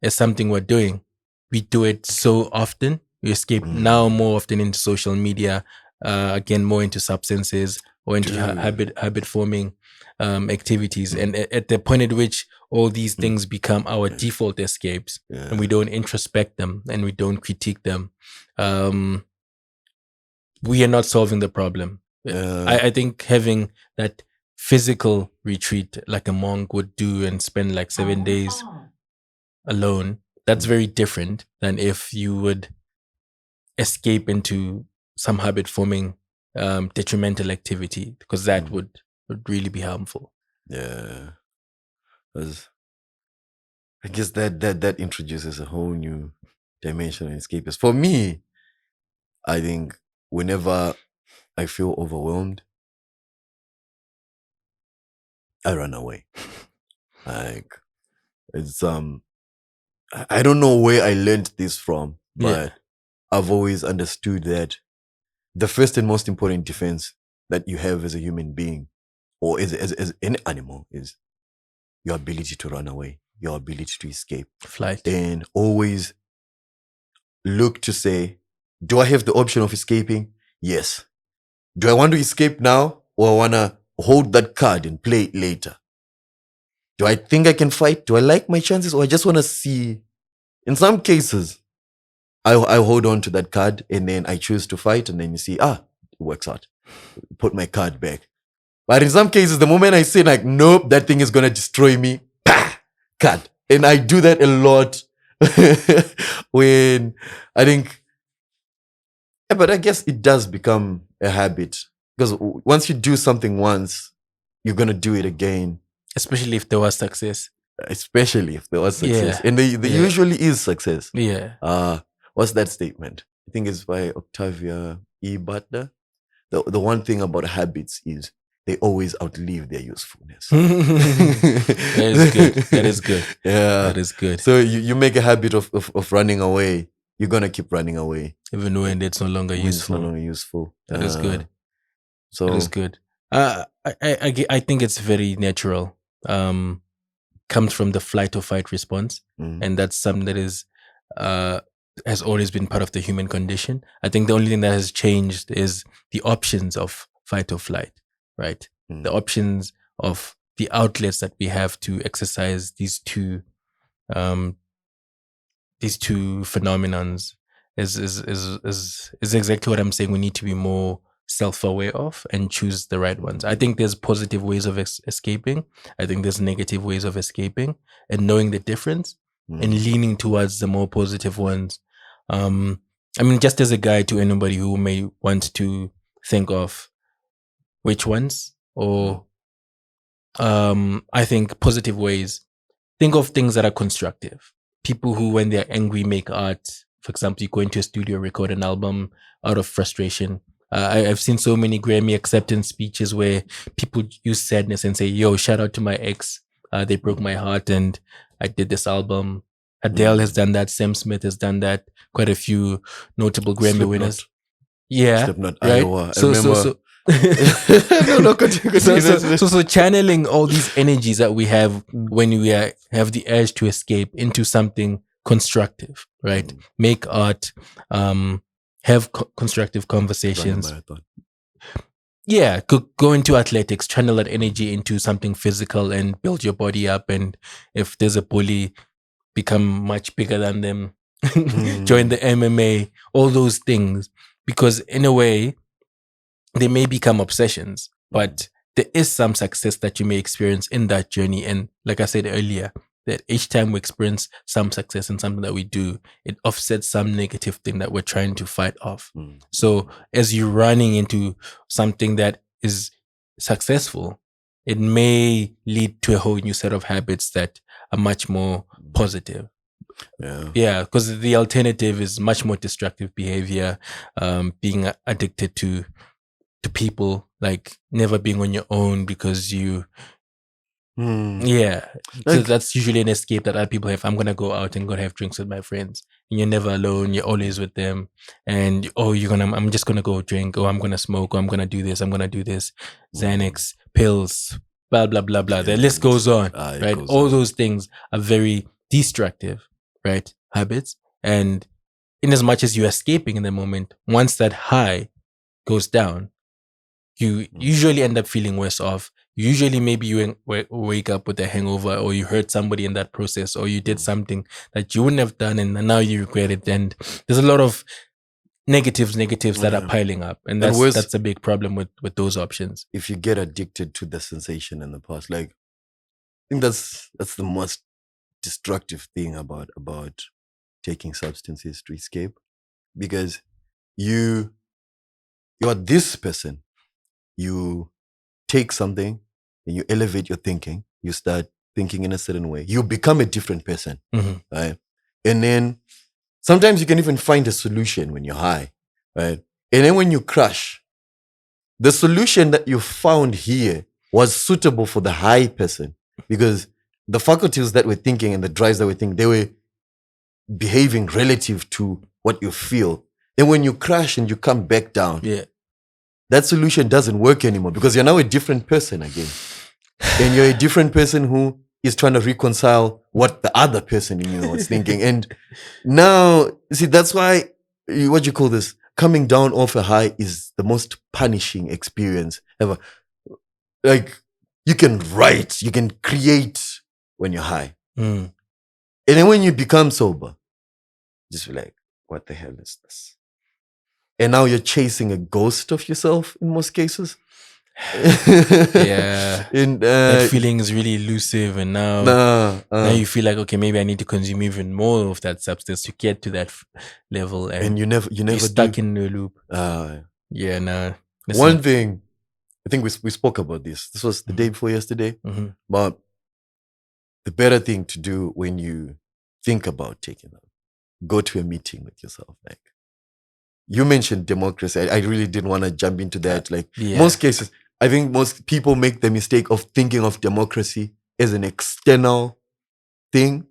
something we're doing, we do it so often. We escape now more often into social media, again, more into substances or into habit forming activities. And at the point at which all these things become our default escapes and we don't introspect them and we don't critique them, we are not solving the problem. I think having that physical retreat like a monk would do and spend like 7 days alone, that's very different than if you would escape into some habit forming detrimental activity, because that would really be harmful. Yeah. I guess that introduces a whole new dimension of escapism. For me, I think whenever I feel overwhelmed, I run away. Like, it's I don't know where I learned this from, but I've always understood that the first and most important defense that you have as a human being or as an animal is your ability to run away, your ability to escape. Flight. And always look to say, do I have the option of escaping? Yes. Do I want to escape now or I want to hold that card and play it later? Do I think I can fight? Do I like my chances or I just want to see? In some cases, I hold on to that card and then I choose to fight and then you see, it works out. Put my card back. But in some cases, the moment I say like, nope, that thing is going to destroy me, card. And I do that a lot when I think, but I guess it does become a habit because once you do something once, you're going to do it again. Especially if there was success. Yeah. And there usually is success. Yeah. What's that statement? I think it's by Octavia E. Butler. The one thing about habits is they always outlive their usefulness. That is good. That is good. Yeah. That is good. So you make a habit of running away. You're going to keep running away. Even when it's no longer When useful. it's no longer useful. That is good. So that is good. I think it's very natural. Comes from the flight or fight response. And that's something that is has always been part of the human condition. I think the only thing that has changed is the options of fight or flight, right? The options of the outlets that we have to exercise these two phenomenons is exactly what I'm saying. We need to be more self-aware of and choose the right ones. I think there's positive ways of escaping. I think there's negative ways of escaping, and knowing the difference and leaning towards the more positive ones. I mean, just as a guide to anybody who may want to think of which ones, or I think positive ways. Think of things that are constructive. People who, when they're angry, make art. For example, you go into a studio, record an album out of frustration. I've seen so many Grammy acceptance speeches where people use sadness and say, yo, shout out to my ex. They broke my heart and I did this album. Adele has done that. Sam Smith has done that. Quite a few notable Grammy winners. Yeah. Slipknot, right? Iowa. I remember. So channeling all these energies that we have when we have the urge to escape into something constructive, right? Make art, have constructive conversations. Yeah, go into athletics, channel that energy into something physical and build your body up. And if there's a bully, become much bigger than them. Join the MMA, all those things. Because in a way, they may become obsessions, but there is some success that you may experience in that journey. And like I said earlier, that each time we experience some success in something that we do, it offsets some negative thing that we're trying to fight off. So as you're running into something that is successful, it may lead to a whole new set of habits that are much more positive. Yeah, because the alternative is much more destructive behavior, being addicted to people, like never being on your own because you so that's usually an escape that other people have. I'm gonna go out and go have drinks with my friends, and you're never alone, you're always with them. And I'm just gonna go drink, or I'm gonna smoke, or I'm gonna do this, Xanax, pills, blah blah blah blah. The list goes on, right? All those things are very destructive, right, habits. And in as much as you're escaping in the moment, once that high goes down, you usually end up feeling worse off. Usually maybe you wake up with a hangover, or you hurt somebody in that process, or you did something that you wouldn't have done and now you regret it. And there's a lot of negatives that are piling up. And that's a big problem with those options. If you get addicted to the sensation in the past, like, I think that's the most destructive thing about taking substances to escape, because you are this person. You take something and you elevate your thinking. You start thinking in a certain way. You become a different person, right? And then sometimes you can even find a solution when you're high, right? And then when you crash, the solution that you found here was suitable for the high person, because the faculties that were thinking and the drives that were thinking, they were behaving relative to what you feel. Then when you crash and you come back down, that solution doesn't work anymore, because you're now a different person again. And you're a different person who is trying to reconcile what the other person in you was thinking. And now, see, that's why, what you call this, coming down off a high is the most punishing experience ever. Like, you can write, you can create when you're high. And then when you become sober, just be like, what the hell is this? And now you're chasing a ghost of yourself in most cases. And that feeling is really elusive. And now you feel like, okay, maybe I need to consume even more of that substance to get to that level. And you never you're stuck in the loop. One thing, I think we spoke about this. This was the day before yesterday. But the better thing to do when you think about taking them, go to a meeting with yourself. Like, you mentioned democracy. I really didn't want to jump into that. Like, most cases, I think most people make the mistake of thinking of democracy as an external thing.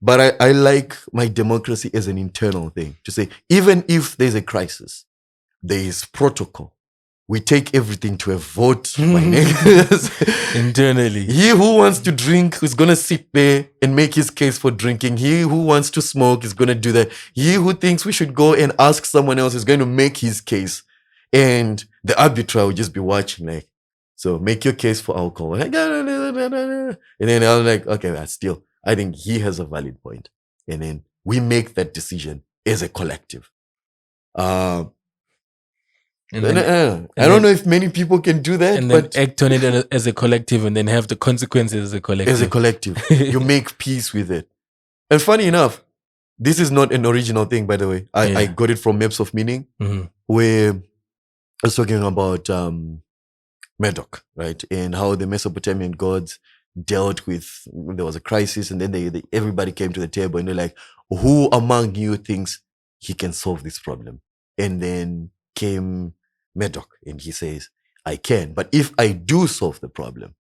But I like my democracy as an internal thing, to say, even if there's a crisis, there is protocol. We take everything to a vote. My niggas. Internally. He who wants to drink is going to sit there and make his case for drinking. He who wants to smoke is going to do that. He who thinks we should go and ask someone else is going to make his case. And the arbiter will just be watching, like, so make your case for alcohol. And then I was like, okay, that's still, I think he has a valid point. And then we make that decision as a collective. I don't know if many people can do that. And but then act on it as a collective and then have the consequences as a collective. As a collective. You make peace with it. And funny enough, this is not an original thing, by the way. I got it from Maps of Meaning, where I was talking about Medoc, right? And how the Mesopotamian gods dealt with, there was a crisis, and then everybody came to the table and they're like, who among you thinks he can solve this problem? And then came Medoc and he says, I can. But if I do solve the problem,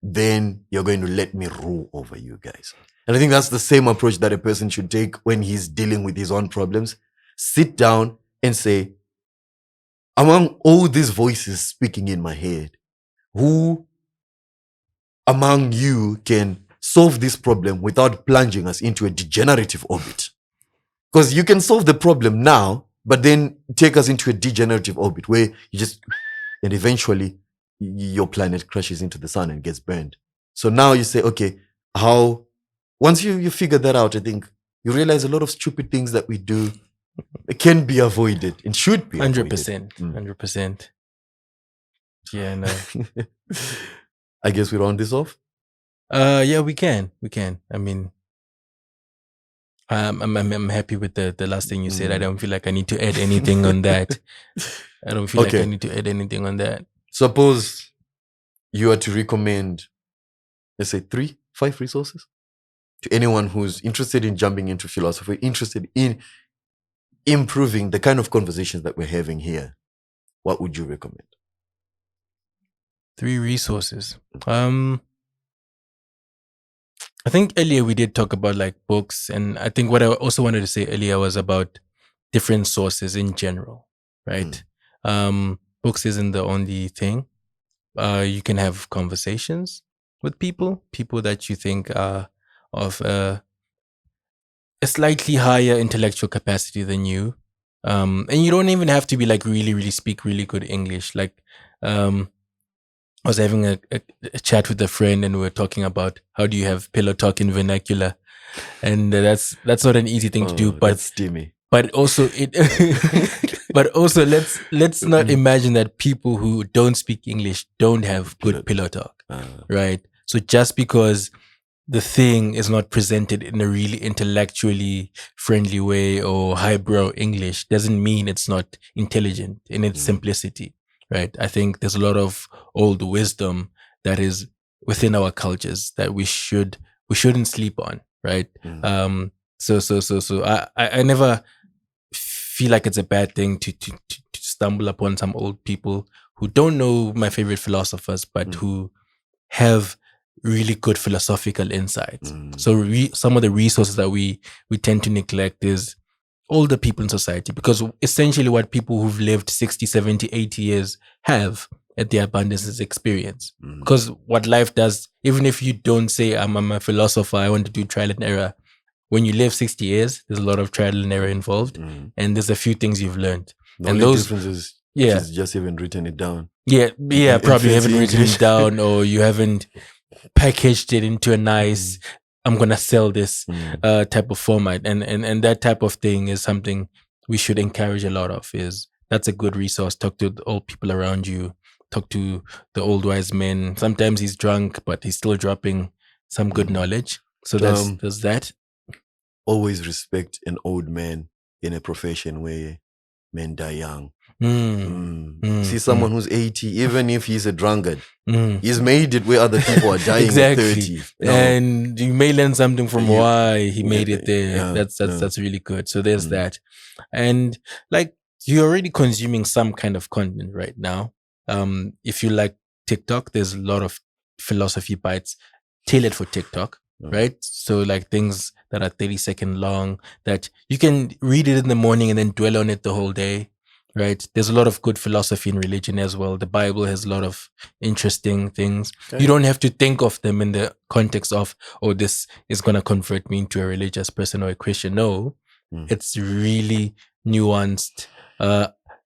then you're going to let me rule over you guys. And I think that's the same approach that a person should take when he's dealing with his own problems. Sit down and say, among all these voices speaking in my head, who among you can solve this problem without plunging us into a degenerative orbit? Because you can solve the problem now, but then take us into a degenerative orbit where you just, and eventually your planet crashes into the sun and gets burned. So now you say, okay, how, once you figure that out, I think you realize a lot of stupid things that we do can be avoided and should be 100%. 100%. Yeah, no. I guess we round this off. Yeah, we can. I mean, I'm happy with the last thing you said. I don't feel like I need to add anything on that. I don't feel like I need to add anything on that. Suppose you are to recommend, let's say 3-5 resources to anyone who's interested in jumping into philosophy, interested in improving the kind of conversations that we're having here. What would you recommend? 3 resources. I think earlier we did talk about like books, and I think what I also wanted to say earlier was about different sources in general, right? Books isn't the only thing. You can have conversations with people that you think are of a slightly higher intellectual capacity than you. And you don't even have to be like really speak really good English. Like, I was having a chat with a friend and we were talking about how do you have pillow talk in vernacular, and that's not an easy thing to do. But that's steamy. But also let's not imagine that people who don't speak English don't have good pillow talk, right? So just because the thing is not presented in a really intellectually friendly way or highbrow English doesn't mean it's not intelligent in its simplicity, right? I think there's a lot of old wisdom that is within our cultures that we shouldn't sleep on, right? So I never feel like it's a bad thing to stumble upon some old people who don't know my favorite philosophers, but who have really good philosophical insights. So some of the resources that we tend to neglect is older people in society, because essentially what people who've lived 60, 70, 80 years have at their abundance is experience. Because what life does, even if you don't say I'm a philosopher, I want to do trial and error, when you live 60 years, there's a lot of trial and error involved, and there's a few things you've learned. The only difference is she's just even written it down. Yeah, probably haven't written it down, or you haven't packaged it into a nice, I'm going to sell this type of format. And that type of thing is something we should encourage a lot of. That's a good resource. Talk to the old people around you. Talk to the old wise men. Sometimes he's drunk, but he's still dropping some good knowledge. So there's that. Always respect an old man in a profession where men die young. See someone who's 80, even if he's a drunkard, he's made it where other people are dying at 30. And you may learn something from why he made it there. That's really good. So there's that. And like, you're already consuming some kind of content right now. If you like TikTok, there's a lot of philosophy bites tailored for TikTok, right? So like things that are 30-second long that you can read it in the morning and then dwell on it the whole day, right? There's a lot of good philosophy in religion as well. The Bible has a lot of interesting things. Okay. You don't have to think of them in the context of, oh, this is going to convert me into a religious person or a Christian. No, it's really nuanced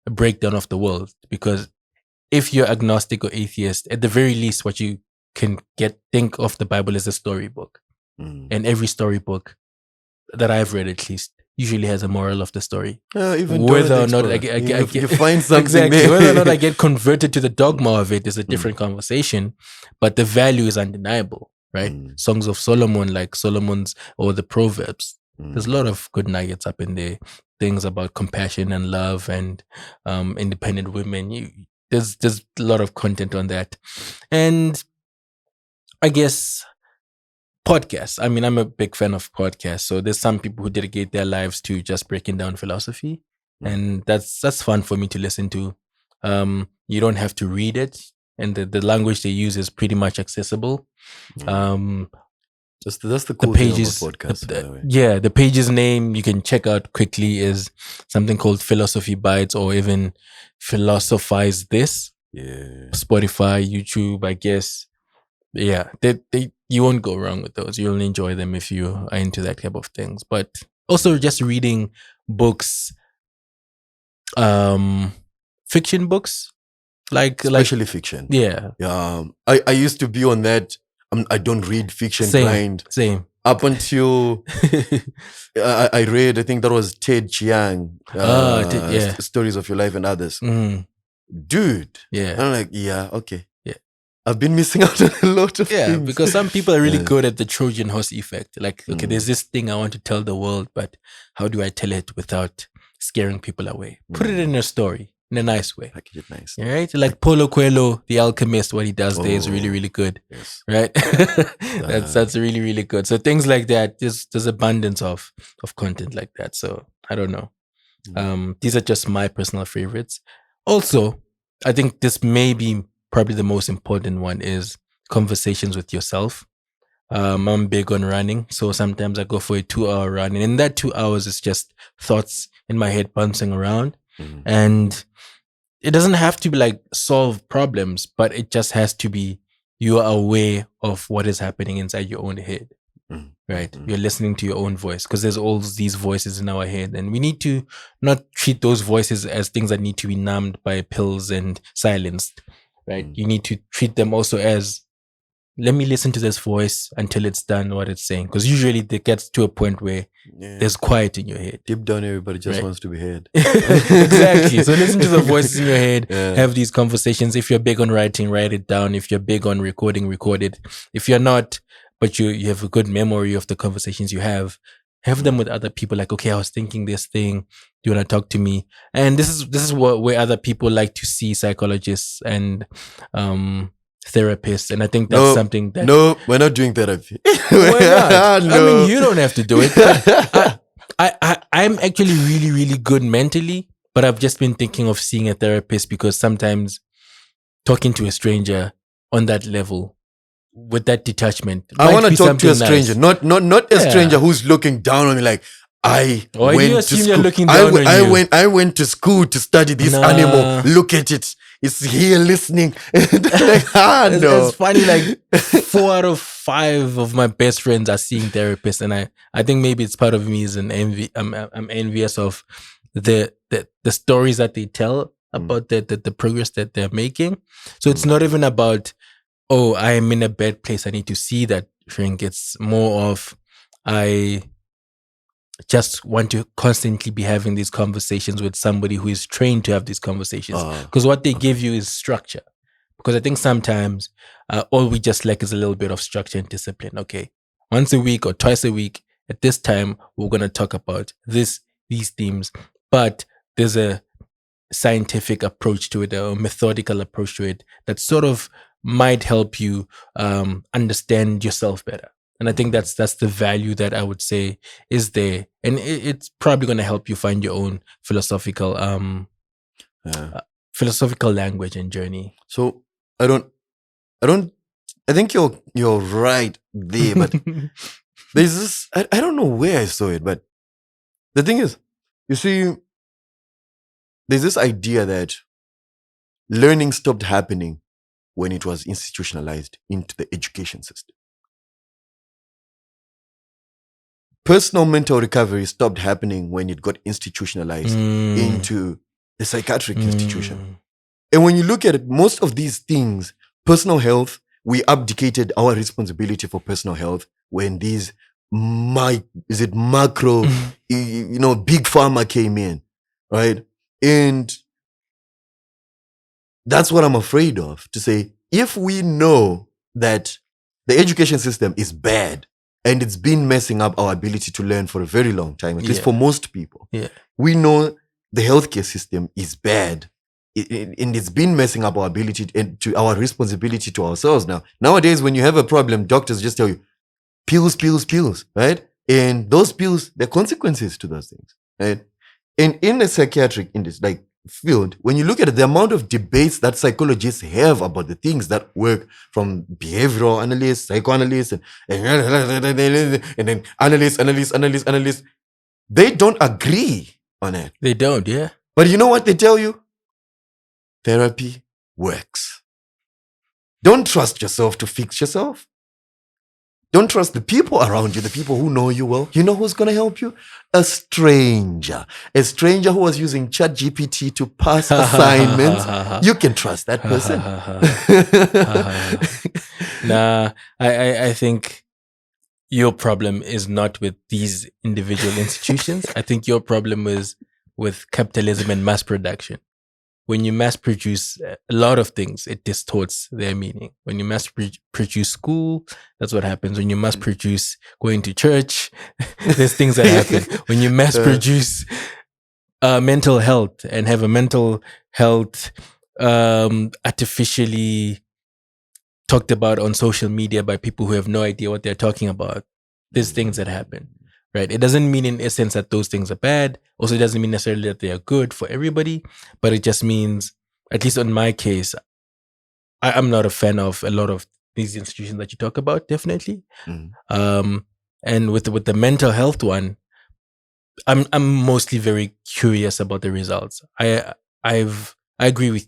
breakdown of the world, because if you're agnostic or atheist, at the very least, what you can think of the Bible as a storybook. And every storybook that I've read, at least, usually has a moral of the story. Even whether or not you find something exactly, there. whether or not I get converted to the dogma of it is a different conversation, but the value is undeniable, right? Songs of Solomon, like Solomon's or the Proverbs, there's a lot of good nuggets up in there. Things about compassion and love and independent women. There's a lot of content on that. And I guess podcasts. I mean, I'm a big fan of podcasts. So there's some people who dedicate their lives to just breaking down philosophy. And that's fun for me to listen to. You don't have to read it. And the language they use is pretty much accessible. That's the cool pages, thing about podcasts, by the way. Yeah, the page's name you can check out quickly is something called Philosophy Bites, or even Philosophize This. Yeah. Spotify, YouTube, I guess. Yeah, you won't go wrong with those. You'll enjoy them if you are into that type of things. But also just reading books, fiction books, especially fiction. Yeah. I used to be on that. I don't read fiction grind. Same. Up until I read, I think that was Ted Chiang, Stories of Your Life and Others. Dude. Yeah. I'm like, yeah, okay. Yeah. I've been missing out on a lot of things. Yeah, because some people are really good at the Trojan horse effect. Like, okay, there's this thing I want to tell the world, but how do I tell it without scaring people away? Put it in a story. In a nice way. Package it nice. Right? Like Paulo Coelho, The Alchemist, what he does there is really, really good. Yes. Right? That's really, really good. So things like that, there's abundance of content like that. So I don't know. These are just my personal favorites. Also, I think this may be probably the most important one is conversations with yourself. I'm big on running. So sometimes I go for a 2-hour run. And in that 2 hours, it's just thoughts in my head bouncing around. And it doesn't have to be like solve problems, but it just has to be you are aware of what is happening inside your own head, right? You're listening to your own voice, because there's all these voices in our head, and we need to not treat those voices as things that need to be numbed by pills and silenced, right? You need to treat them also as, let me listen to this voice until it's done what it's saying. Because usually it gets to a point where there's quiet in your head. Deep down, everybody just wants to be heard. Exactly. So listen to the voices in your head. Have these conversations. If you're big on writing, write it down. If you're big on recording, record it. If you're not, but you have a good memory of the conversations you have them with other people. Like, okay, I was thinking this thing. Do you want to talk to me? And this is where other people like to see psychologists and therapists, and I think that's something that we're not doing therapy. Why not? No. I mean, you don't have to do it. I'm actually really, really good mentally, but I've just been thinking of seeing a therapist, because sometimes talking to a stranger on that level with that detachment, I want to talk to a stranger, not a stranger who's looking down on me like, I went to school. I went to school to study this animal. Look at it. It's here listening. It's funny, like 4 out of 5 of my best friends are seeing therapists, and I think maybe it's part of me is an envy. I'm envious of the stories that they tell about the progress that they're making. So it's not even about, oh, I am in a bad place, I need to see that shrink. It's more of, I just want to constantly be having these conversations with somebody who is trained to have these conversations, because what they give you is structure. Because I think sometimes all we just lack is a little bit of structure and discipline. Okay, once a week or twice a week at this time, we're going to talk about these themes, but there's a scientific approach to it, a methodical approach to it that sort of might help you understand yourself better. And I think that's the value that I would say is there. And it's probably going to help you find your own philosophical language and journey. So I don't I think you're right there, but there's this. I don't know where I saw it, but the thing is, you see, there's this idea that learning stopped happening when it was institutionalized into the education system. Personal mental recovery stopped happening when it got institutionalized into the psychiatric institution. And when you look at it, most of these things, personal health, we abdicated our responsibility for personal health when these macro, big pharma came in, right? And that's what I'm afraid of, to say, if we know that the education system is bad and it's been messing up our ability to learn for a very long time, at least for most people, we know the healthcare system is bad. And it's been messing up our ability and to our responsibility to ourselves now. Nowadays, when you have a problem, doctors just tell you, pills, right? And those pills, there are consequences to those things, right? And in the psychiatric industry, field, when you look at it, the amount of debates that psychologists have about the things that work, from behavioral analysts, psychoanalysts, and then analysts, they don't agree on it. They don't, yeah. But you know what they tell you? Therapy works. Don't trust yourself to fix yourself. Don't trust the people around you, the people who know you well. You know who's going to help you? A stranger who was using ChatGPT to pass assignments. You can trust that person. Nah, I think your problem is not with these individual institutions. I think your problem is with capitalism and mass production. When you mass produce a lot of things, it distorts their meaning. When you mass produce school, that's what happens. When you mass produce going to church, there's things that happen. When you mass produce mental health and have a mental health artificially talked about on social media by people who have no idea what they're talking about, there's things that happen. Right. It doesn't mean in essence that those things are bad. Also, it doesn't mean necessarily that they are good for everybody, but it just means, at least in my case, I'm not a fan of a lot of these institutions that you talk about, definitely. And with the mental health one, I'm mostly very curious about the results. I agree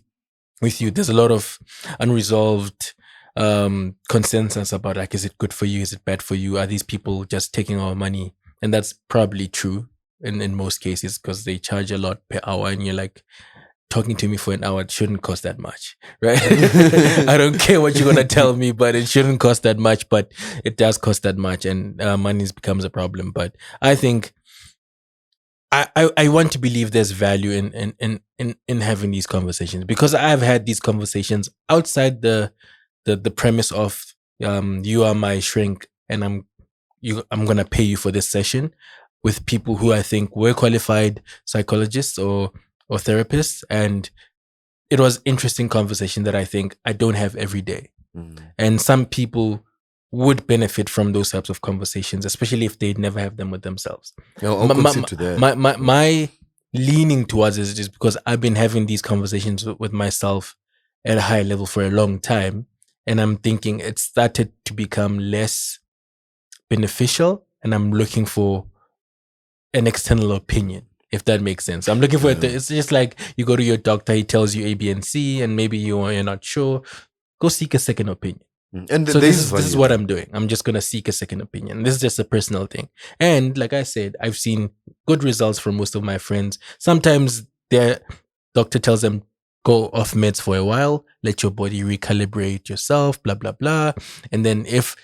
with you. There's a lot of unresolved consensus about, like, is it good for you? Is it bad for you? Are these people just taking our money? And that's probably true in most cases, because they charge a lot per hour, and you're like, talking to me for an hour, it shouldn't cost that much, right? I don't care what you're going to tell me, but it shouldn't cost that much, but it does cost that much, and money becomes a problem. But I think I want to believe there's value in having these conversations, because I've had these conversations outside the premise of you are my shrink and I'm going to pay you for this session, with people who I think were qualified psychologists or therapists, and it was interesting conversation that I think I don't have every day. And some people would benefit from those types of conversations, especially if they never have them with themselves. I'll concede to that. My leaning towards it is because I've been having these conversations with myself at a high level for a long time, and I'm thinking it started to become less beneficial, and I'm looking for an external opinion, if that makes sense. I'm looking for it. It's just like you go to your doctor, he tells you A, B, and C, and maybe you're not sure. Go seek a second opinion. And so this is what I'm doing. I'm just going to seek a second opinion. This is just a personal thing. And like I said, I've seen good results from most of my friends. Sometimes their doctor tells them, go off meds for a while, let your body recalibrate yourself, blah, blah, blah. And then if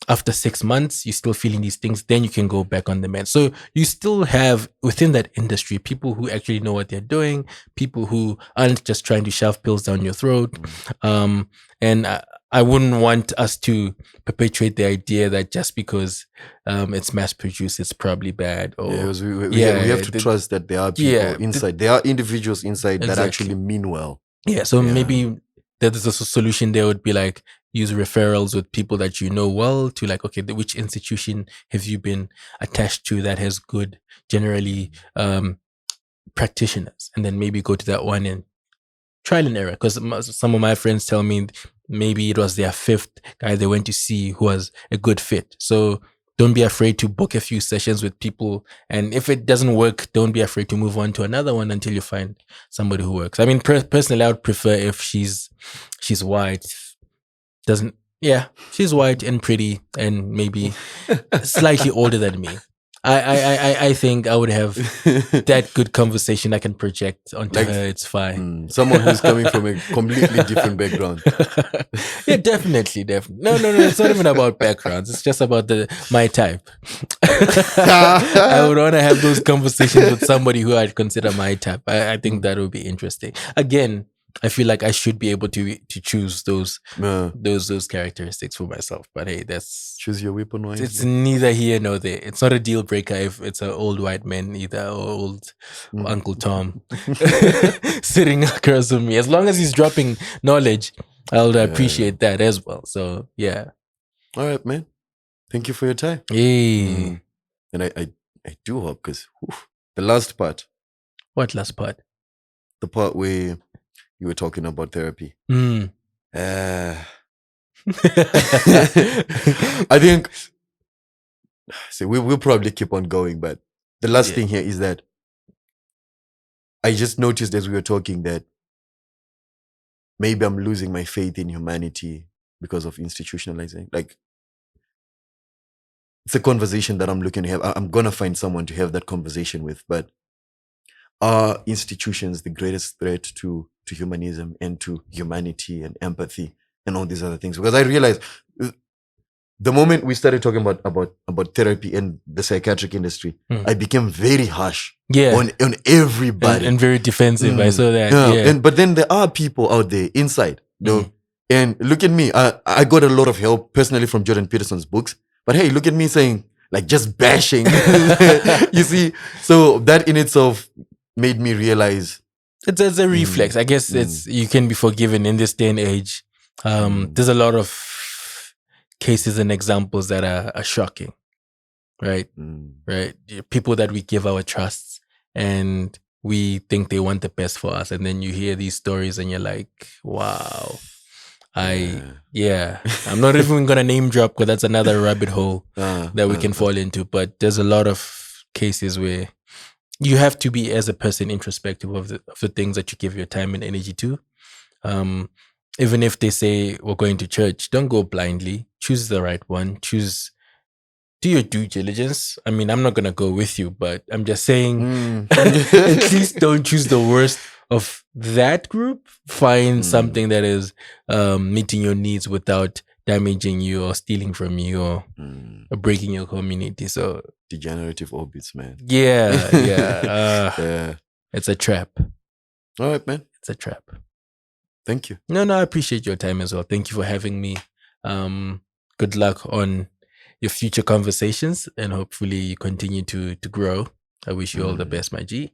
after 6 months you're still feeling these things, then you can go back on the meds. So you still have within that industry people who actually know what they're doing, people who aren't just trying to shove pills down your throat. And I wouldn't want us to perpetuate the idea that just because it's mass produced, it's probably bad. Or we have to trust that there are people inside. There are individuals inside that actually mean well. Yeah, so maybe there's a solution there would be like use referrals with people that you know well to like, okay, which institution have you been attached to that has good, generally practitioners, and then maybe go to that one and trial and error. Because some of my friends tell me maybe it was their fifth guy they went to see who was a good fit. So don't be afraid to book a few sessions with people. And if it doesn't work, don't be afraid to move on to another one until you find somebody who works. I mean, personally, I would prefer if she's white. Doesn't, yeah, she's white and pretty and maybe slightly older than me. I think I would have that good conversation I can project onto her. It's fine. Someone who's coming from a completely different background. Yeah, definitely. No. It's not even about backgrounds. It's just about my type. I would want to have those conversations with somebody who I'd consider my type. I think that would be interesting. Again, I feel like I should be able to choose those characteristics for myself. But hey, that's choose your weapon wisely. It's neither here nor there. It's not a deal breaker if it's an old white man either, or old Uncle Tom sitting across from me. As long as he's dropping knowledge, I'll appreciate that as well. So yeah. All right, man. Thank you for your time. Hey. And I do hope, because the last part. What last part? The part where you were talking about therapy. I think, see, we'll probably keep on going, but the last thing here is that I just noticed as we were talking that maybe I'm losing my faith in humanity because of institutionalizing. Like, it's a conversation that I'm looking to have. I'm going to find someone to have that conversation with, but are institutions the greatest threat to humanism and to humanity and empathy and all these other things? Because I realized the moment we started talking about therapy and the psychiatric industry, I became very harsh on everybody and very defensive. I saw that. But then there are people out there inside, and look at me. I got a lot of help personally from Jordan Peterson's books, but hey, look at me saying, like, just bashing. You see, so that in itself made me realize it's a reflex. I guess you can be forgiven in this day and age. There's a lot of cases and examples that are shocking, right? Right? People that we give our trusts and we think they want the best for us, and then you hear these stories and you're like, wow. I'm not even gonna name drop, because that's another rabbit hole that we can fall into. But there's a lot of cases where you have to be, as a person, introspective of the things that you give your time and energy to. Even if they say we're going to church, don't go blindly. Choose the right one. Do your due diligence. I mean, I'm not gonna go with you, but I'm just saying, at least don't choose the worst of that group. Find something that is meeting your needs without damaging you or stealing from you or breaking your community. So degenerative orbits, man. Yeah. It's a trap. All right, man. It's a trap. Thank you. No, I appreciate your time as well. Thank you for having me. Good luck on your future conversations, and hopefully you continue to grow. I wish you all the best, my G.